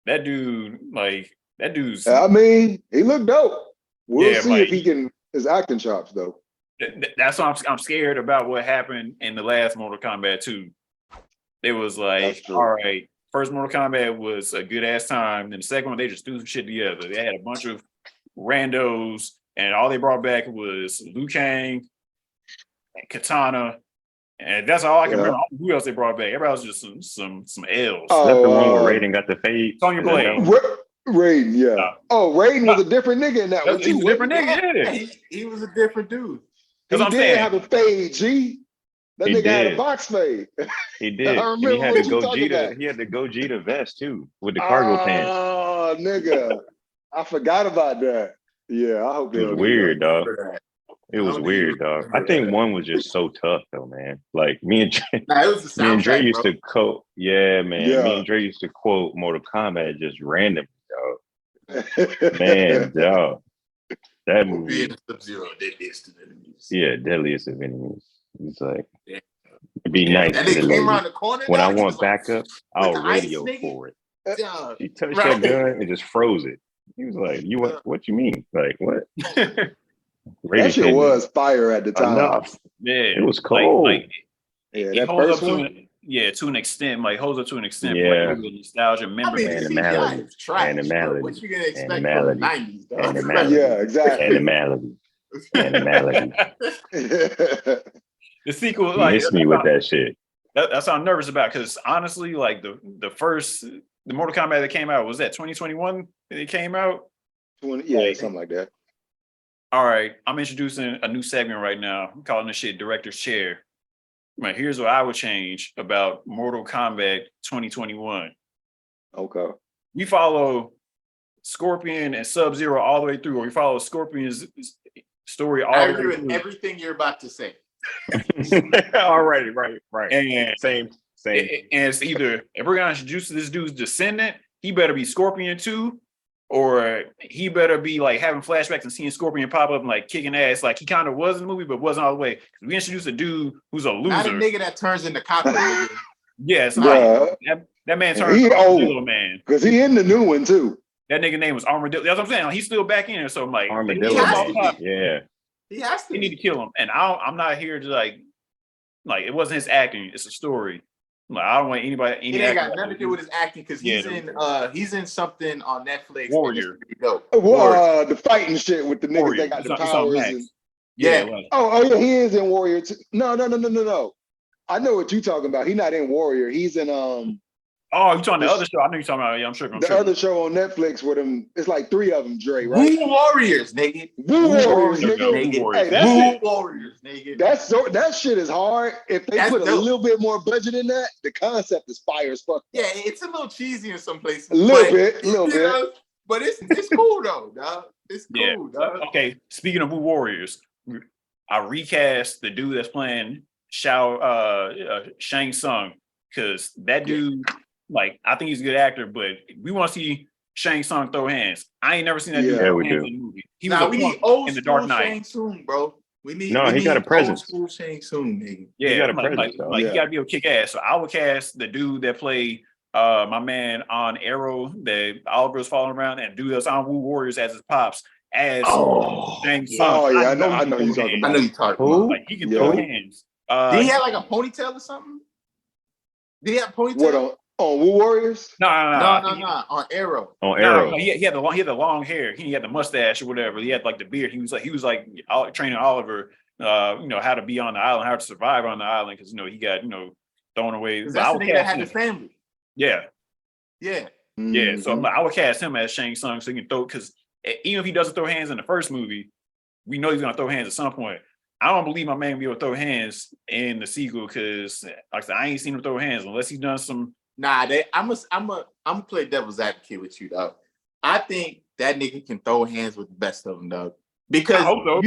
that dude's. I mean, he looked dope. We'll see like, if he can his acting chops though. That's why I'm scared about what happened in the last Mortal Kombat 2. It was like, all right, first Mortal Kombat was a good ass time. Then the second one, they just threw some shit together. They had a bunch of randos, and all they brought back was Liu Kang and Katana, and that's all I can remember. Who else they brought back? Everybody was just some L's. That's the one where Raiden got the fade. Sonya Blade. Raiden, yeah. Raiden was a different nigga in that one too. He was a different nigga. Yeah. He was a different dude. He did have a fade, G. That nigga had a box fade. He did. I remember and he had what the you talking about. He had the Gogeta vest too, with the cargo pants. Oh, nigga. I forgot about that. Yeah, I hope it was weird, dog. It was weird, dog. I think one was just so tough, though, man. Like me and Dre used to quote, man. Me and Dre used to quote Mortal Kombat just randomly, dog. Man, dog. That movie. Sub-Zero, deadliest of enemies. Yeah, deadliest of enemies. It's like it'd be nice. And they came around the corner. When I want backup, I'll radio for it. He touched that gun and just froze it. He was like, "You what you mean? Like what?" That shit was fire at the time. Enough. Yeah, it was cold. That first one. To an extent, like holds up to an extent. Yeah, like, nostalgia, memory, animality. What you gonna expect from the 90s, dog? Animality. Yeah, exactly. Animality. The sequel, you miss me with that shit. That's what I'm nervous about, because honestly, like the Mortal Kombat that came out, was that 2021 that it came out? Something like that. All right, I'm introducing a new segment right now. I'm calling this shit Director's Chair. Right, here's what I would change about Mortal Kombat 2021. Okay. We follow Scorpion and Sub-Zero all the way through, or we follow Scorpion's story all the way through. I agree with everything you're about to say. Already, right. And same. And it's either, if we're gonna introduce this dude's descendant, he better be Scorpion 2, or he better be like having flashbacks and seeing Scorpion pop up and like kicking ass, like he kind of was in the movie, but wasn't all the way. We introduced a dude who's a loser. Not a nigga that turns into cockroach. Yes, that man turned into Armadillo Man. Because he in the new one too. That nigga name was Armadillo. That's what I'm saying. Like, he's still back in there. So I'm like, Armadillo Man. Yeah. He has to. You need to kill him. And I'm not here to like Like it wasn't his acting; it's a story. Like I don't want anybody. It ain't got nothing to do with his acting because he's in something on Netflix. Warrior. The fighting shit with the niggas Warrior. that got It's the on powers. Max. And, Yeah. Like, oh, he is in Warrior too. No. I know what you're talking about. He's not in Warrior. He's in oh, you talking the other show? I know you're talking about. Yeah, I'm sure. the other show on Netflix with him. It's like 3 of them, Dre, right? Woo Warriors, nigga. Woo Warriors, There we go. nigga. Woo Warriors. Hey, that's Woo it. Warriors, nigga. That shit is hard. If they That's put a dope. little bit more budget in that, the concept is fire as fuck. Yeah, it's a little cheesy in some places. A little you bit. know, but it's cool though, dog. It's cool, dog. Okay. Speaking of Woo Warriors, I recast the dude that's playing Shang Tsung because that dude, like, I think he's a good actor, but we want to see Shang Tsung throw hands. I ain't never seen that dude throw hands in the movie. He was we need old in the school Dark Knight. Shang Tsung, bro. We need he got a presence. Old school Shang Tsung, nigga. Yeah, he got a like, presence. he got to be able to kick ass. So I would cast the dude that played my man on Arrow that Oliver's following around, and dude that's on Woo Warriors as his pops as Shang Tsung. Oh yeah, I know you're talking about. I know you're talking Who? about. Like he can throw hands. Did he have like a ponytail or something? Did he have a ponytail? What on Woo Warriors? No. On Arrow. On Arrow. No, he had the long hair. He had the mustache or whatever. He had like the beard. He was like training Oliver, how to be on the island, how to survive on the island because he got thrown away. That's the nigga that had his family. Yeah. Yeah. Yeah. So I would cast him as Shang Tsung so he can throw because even if he doesn't throw hands in the first movie, we know he's gonna throw hands at some point. I don't believe my man will be able to throw hands in the sequel because, like I said, I ain't seen him throw hands unless he's done some. Nah, I'm gonna play devil's advocate with you, dog. I think that nigga can throw hands with the best of them, dog. Because I hope so.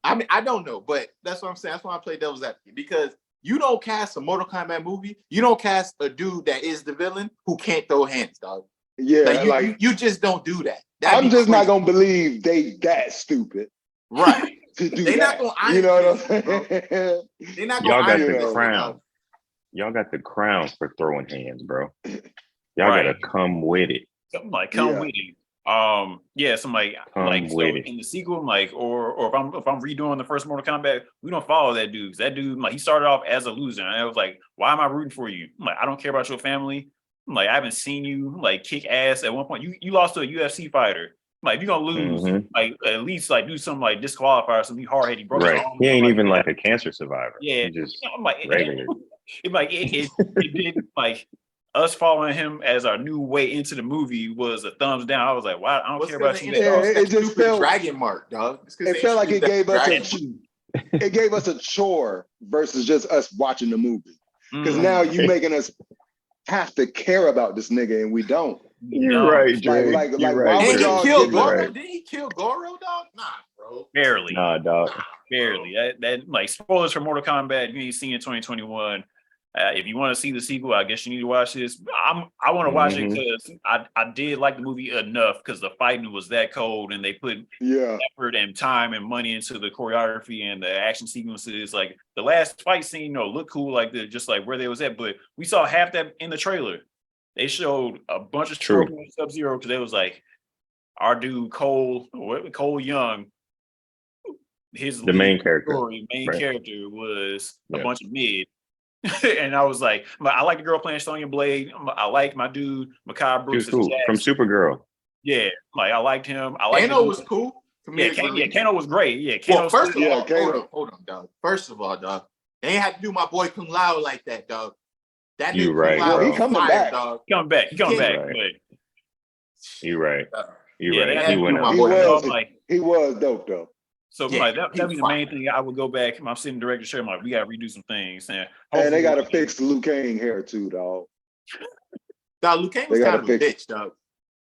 I don't know, but that's what I'm saying. That's why I play devil's advocate because you don't cast a Mortal Kombat movie. You don't cast a dude that is the villain who can't throw hands, dog. Yeah, you just don't do that. I'm just not gonna believe they that stupid. Right. They're not gonna iron you know what I'm fist, saying? They're not Y'all gonna got iron the fist, crown. Y'all got the crown for throwing hands, bro. Y'all gotta come with it. Something like come with it. Something like so in the sequel, like or if I'm redoing the first Mortal Kombat, we don't follow that dude. That dude, like, he started off as a loser, and I was like, why am I rooting for you? I'm like, I don't care about your family. I'm like, I haven't seen you like kick ass at one point. You lost to a UFC fighter. Like, if you're gonna lose, like at least like do something like disqualify or something hard headed. Right. He ain't even like a cancer survivor. Yeah. He just I'm like, regular. It did like us following him as our new way into the movie was a thumbs down. I was like, wow, I don't care about you. It just felt dragon mark, dog. It felt like it gave us a chore versus just us watching the movie. Because now you making us have to care about this nigga and we don't. You're right, Dre. Like right. why would y'all kill give Goro? right. Did he kill Goro, dog? Nah, bro. Barely. Nah, dog. Barely. That like spoilers for Mortal Kombat. You ain't seen in 2021. If you want to see the sequel, I guess you need to watch this. I want to watch it because I did like the movie enough because the fighting was that cold and they put effort and time and money into the choreography and the action sequences. Like the last fight scene, looked cool, like just like where they was at. But we saw half that in the trailer. They showed a bunch of Sub-Zero because it was like our dude Cole Young. The main character was a bunch of mid. And I was like, I like the girl playing Sonya Blade. I like my dude Mekhi Brooks. He was cool. From Supergirl. Yeah, like I liked him. I liked Kano was cool. Kano was great. Yeah, Kano. Well, first of all, hold on, dog. First of all, dog, they ain't have to do my boy Kung Lao like that, dog. That you right, bro. He coming back, dog. He coming back. You right. You right. He went out. He was dope though. So that'd be the main thing. I would go back. I'm sitting director show. I'm like, we gotta redo some things. And they gotta fix the Liu Kang hair too, dog. Dog, Liu Kang was kind of a bitch, dog.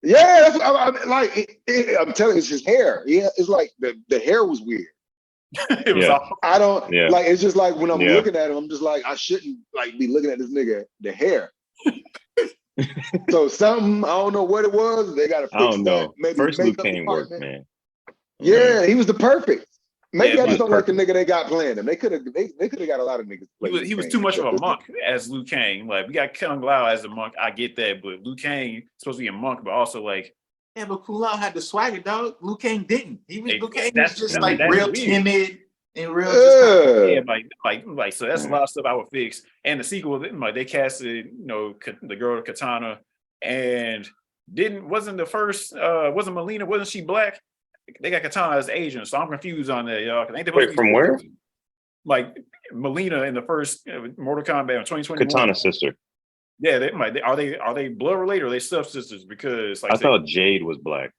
Yeah, that's what I'm telling you, it's his hair. Yeah, it's like the hair was weird. It was awful. I don't like. It's just like when I'm looking at him, I'm just like, I shouldn't like be looking at this nigga. The hair. So something, I don't know what it was. They gotta fix that. I don't know. Maybe first Liu Kang worked, man. Yeah, he was the perfect. Maybe I just don't like the nigga they got playing him. They could have got a lot of niggas. He was too much of a monk as Liu Kang. Like, we got Kung Lao as a monk. I get that, but Liu Kang is supposed to be a monk, but also like. Yeah, but Kung Lao had the swagger, dog. Liu Kang didn't. Liu Kang was just like real timid. in real. Just Yeah, like so that's a lot of stuff I would fix. And the sequel, like they casted, the girl Katana, and wasn't the first wasn't Melina, wasn't she black? They got Katana as Asian, so I'm confused on that, y'all. Ain't they supposed to Wait, be from where? like Melina in the first Mortal Kombat in 2021? Katana sister. Yeah, are they blood related or are they stepsisters? Because like I thought Jade was black.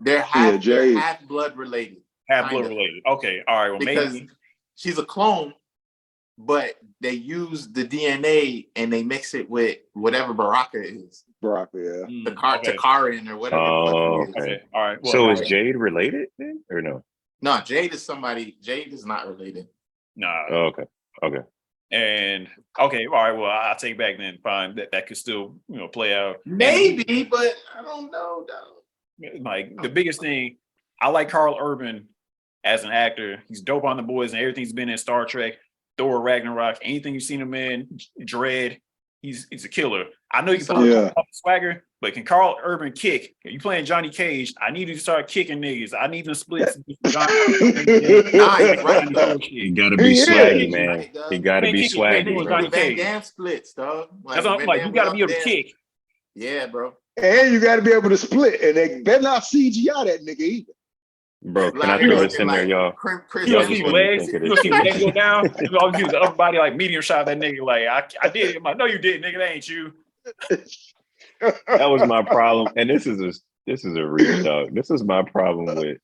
they're half blood related. Half blood related. Okay, all right. Well, because maybe she's a clone, but they use the DNA and they mix it with whatever Baraka is. Baraka, yeah. The Takarin or whatever. Oh, okay. All right. Well, so is Jade related then, or no? No, Jade is not related. Nah. Oh, okay. And okay, all right. Well, I'll take back then. Fine, that could still play out. Maybe, but I don't know though. Like the biggest thing, I like Carl Urban as an actor. He's dope on The Boys and everything he's been in Star Trek, Thor, Ragnarok, anything you've seen him in, Dread. He's a killer. I know you can pull off the swagger, but can Carl Urban kick? You playing Johnny Cage? I need you to start kicking niggas. I need them splits. You gotta be swaggy, man. You gotta be swaggy. Van Damme splits, dog. That's like you gotta be able to kick. Yeah, bro. And you gotta be able to split, and they better not CGI that nigga either. Bro, can I throw this in there, y'all? You see legs go down. You always use the upper body like medium shot that nigga. Like I did it. I'm like, no, you didn't, nigga. That ain't you. That was my problem, and this is a reach, dog. This is my problem with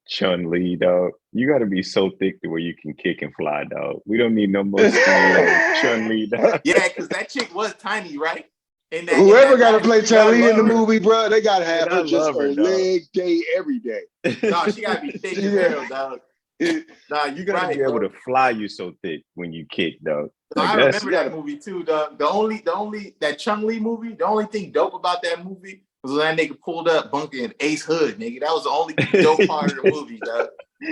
Chun-Li, dog. You got to be so thick to where you can kick and fly, dog. We don't need no more Chun-Li, dog. Yeah, because that chick was tiny, right? Whoever got to play Chun-Li in the movie, bro, they got to have her just a leg day every day. No, she got to be thick as hell, dog. Nah, you gotta be able to fly. You so thick when you kick, dog. Like, I remember that movie too, dog. The only that Chun-Li movie. The only thing dope about that movie was when that nigga pulled up Bunker and Ace Hood, nigga. That was the only dope part of the movie, dog.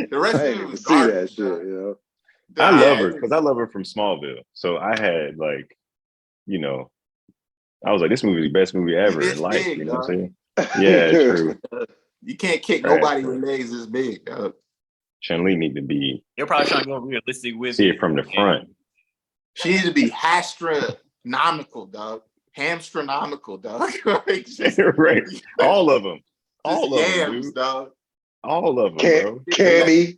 The rest of it was garbage. That shit, you know? I love her because I love her from Smallville. So I had I was like, this movie is the best movie ever in life. You know what I'm saying? Yeah, true. You can't kick nobody with legs this big, dog. Chun-Li need to be. They're probably trying to go realistic with see it from the front. She needs to be astronomical, dog. Hamstronomical, dog. Right. All of them. All of them, dude. Dog. All of them, bro. Cammy.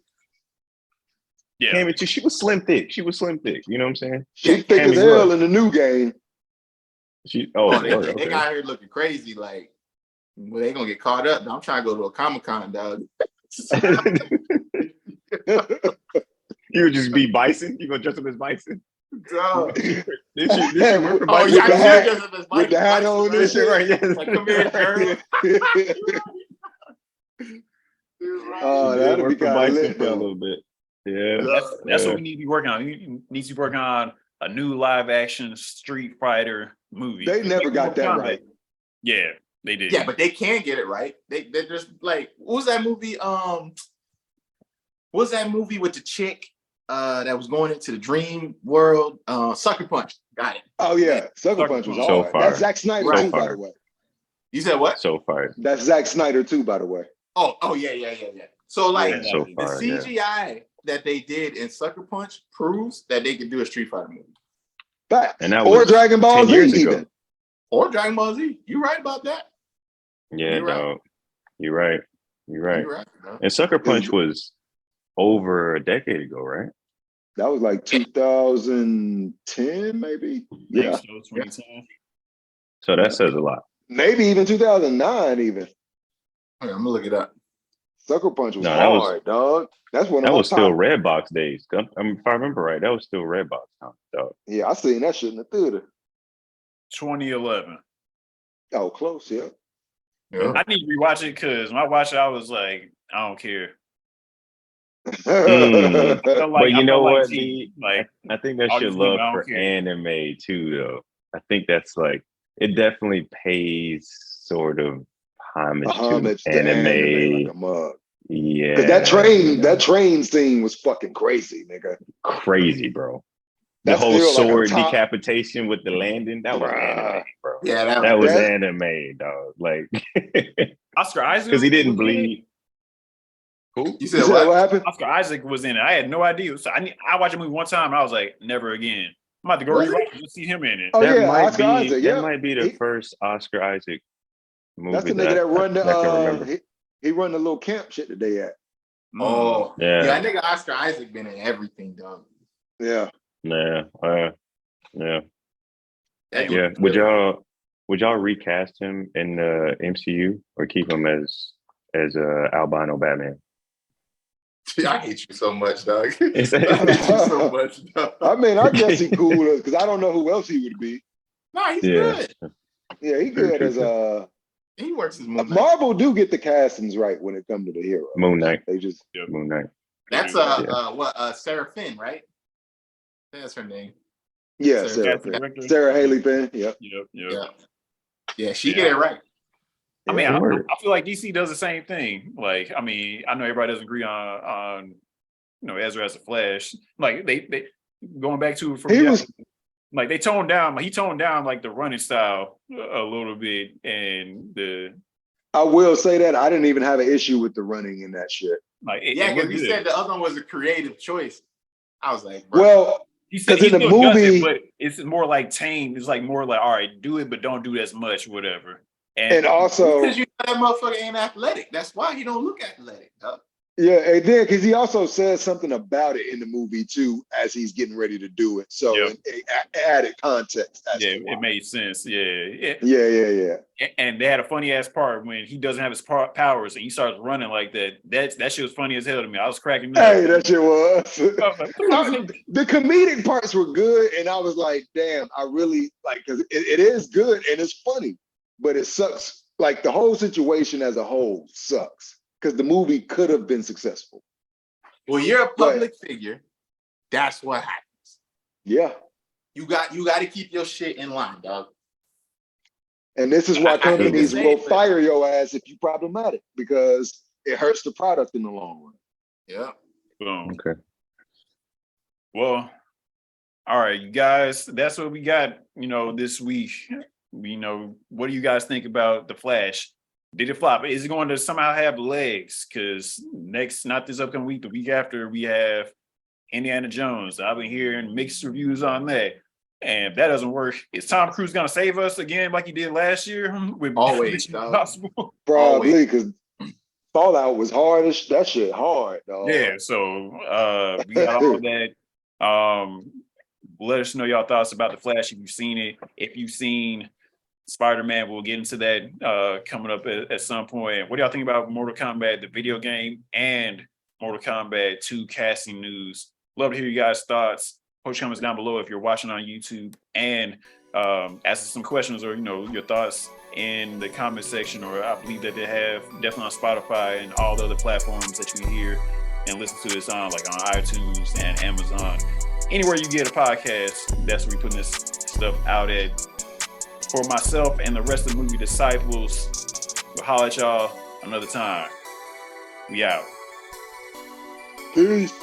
Yeah. Cammy too. She was slim thick. You know what I'm saying? She thick as hell in the new game. They got her looking crazy. Like, well, they gonna get caught up. I'm trying to go to a Comic-Con, dog. You would just be Bison? You gonna dress up as Bison? Dog. With the hat on this shit right here. Like, come here, girl. Oh, that'd be kind of lit, a little bit. Yeah, that's what we need to be working on. We need to be working on a new live action Street Fighter movie. They never got that right. Yeah, they did. Yeah, but they can get it right. They're just like, what was that movie? What was that movie with the chick that was going into the dream world? Sucker Punch. Got it. Oh yeah, Sucker Punch was hard. That's Zack Snyder too, by the way. You said what? So far. That's Zack Snyder too, by the way. Oh yeah. So like the CGI that they did in Sucker Punch proves that they could do a Street Fighter movie. Or Dragon Ball Z even. Or Dragon Ball Z. You right about that? Yeah, dog. You're right. And Sucker Punch was over a decade ago, right? That was like 2010, maybe. Yeah. So that says a lot. Maybe even 2009, even. Okay, I'm gonna look it up. Sucker Punch was hard, dog. That's one of that was still Redbox days. If I remember right, that was still Redbox time, dog. Yeah, I seen that shit in the theater. 2011. Oh, close, yeah. I need to rewatch it because when I watched it, I was like, I don't care. But you know what? Like, I think that's your love for anime too, though. I think that's like it definitely pays sort of homage to anime. Like yeah, because that train scene was fucking crazy, nigga. Crazy, bro. The whole sword decapitation with the landing, that was anime, bro. Yeah, that was anime, dog. Like Oscar Isaac, because he didn't bleed. Who? You said what? What happened? Oscar Isaac was in it. I had no idea. So I watched the movie one time and I was like, never again. I'm about to go Was rewatch it to see him in it. Oh That yeah, might Oscar be Isaac. Yeah, that might be the He- first Oscar Isaac movie that's the nigga that run the. I can remember. He run the little camp shit that they at. Oh, Yeah. yeah. I think Oscar Isaac been in everything, dog. Yeah. Yeah, yeah. That Yeah. dude- Would y'all recast him in the MCU or keep him as albino Batman? I hate you so much, dog. I It's- hate you so much, dog. I mean, I guess he cool because I don't know who else he would be. No, he's Yeah. good. Yeah, he True, good true, as He works his Moon Knight. Marvel do get the castings right when it comes to the hero. Moon Knight. They just Moon Knight. That's Yeah. Sarah Finn, right? I think that's her name. yeah, Sarah Sarah, Finn. Director. Sarah Haley Finn. Yep. Yep. Yeah. Yeah, she get it right. I mean, Yeah. I feel like DC does the same thing. Like, I mean, I know everybody doesn't agree on Ezra as a Flash. Like they going back to it from He was- like he toned down like the running style a little bit and I will say that I didn't even have an issue with the running in that shit. like it, Yeah, it because looked you good. said the other one was a creative choice. I was like, bro. Well, He said 'cause in the still does it, movie- but it's more like tame. It's like more like, all right, do it, but don't do it as much, whatever. and also because you know that motherfucker ain't athletic. That's why he don't look athletic, dog. yeah, and then because he also says something about it in the movie too as he's getting ready to do it. So Yep. it added context. As Yeah, to why. it made sense. Yeah. Yeah. And they had a funny ass part when he doesn't have his powers and he starts running like that. That shit was funny as hell to me. I was cracking up. Hey, that shit was. I was like, what the fuck? The comedic parts were good, and I was like, "Damn, I really like." Because it is good and it's funny, but it sucks. Like the whole situation as a whole sucks because the movie could have been successful. Well, you're a public figure. That's what happens. Yeah, You got to keep your shit in line, dog. and this is why I hate to companies say will it, but- fire your ass if you're problematic because it hurts the product in the long run. Yeah. Boom. Okay. Well, all right, you guys, that's what we got, this week. What do you guys think about The Flash? Did it flop? Is it going to somehow have legs? Because not this upcoming week, the week after, we have Indiana Jones. I've been hearing mixed reviews on that. And if that doesn't work, is Tom Cruise going to save us again like he did last year? With Always, Mission dog. Impossible? Probably because Fallout was hard. That shit hard, dog. Yeah, so we got all that. Let us know y'all thoughts about The Flash if you've seen it. If you've seen Spider-Man, we'll get into that coming up at some point. What do y'all think about Mortal Kombat, the video game, and Mortal Kombat 2 casting news? Love to hear you guys' thoughts. Post comments down below if you're watching on YouTube, and ask us some questions or your thoughts in the comment section. Or I believe that they have definitely on Spotify and all the other platforms that you can hear and listen to this on, like on iTunes and Amazon. Anywhere you get a podcast, that's where we're putting this stuff out at. For myself and the rest of the movie disciples, we'll holler at y'all another time. We out. Peace.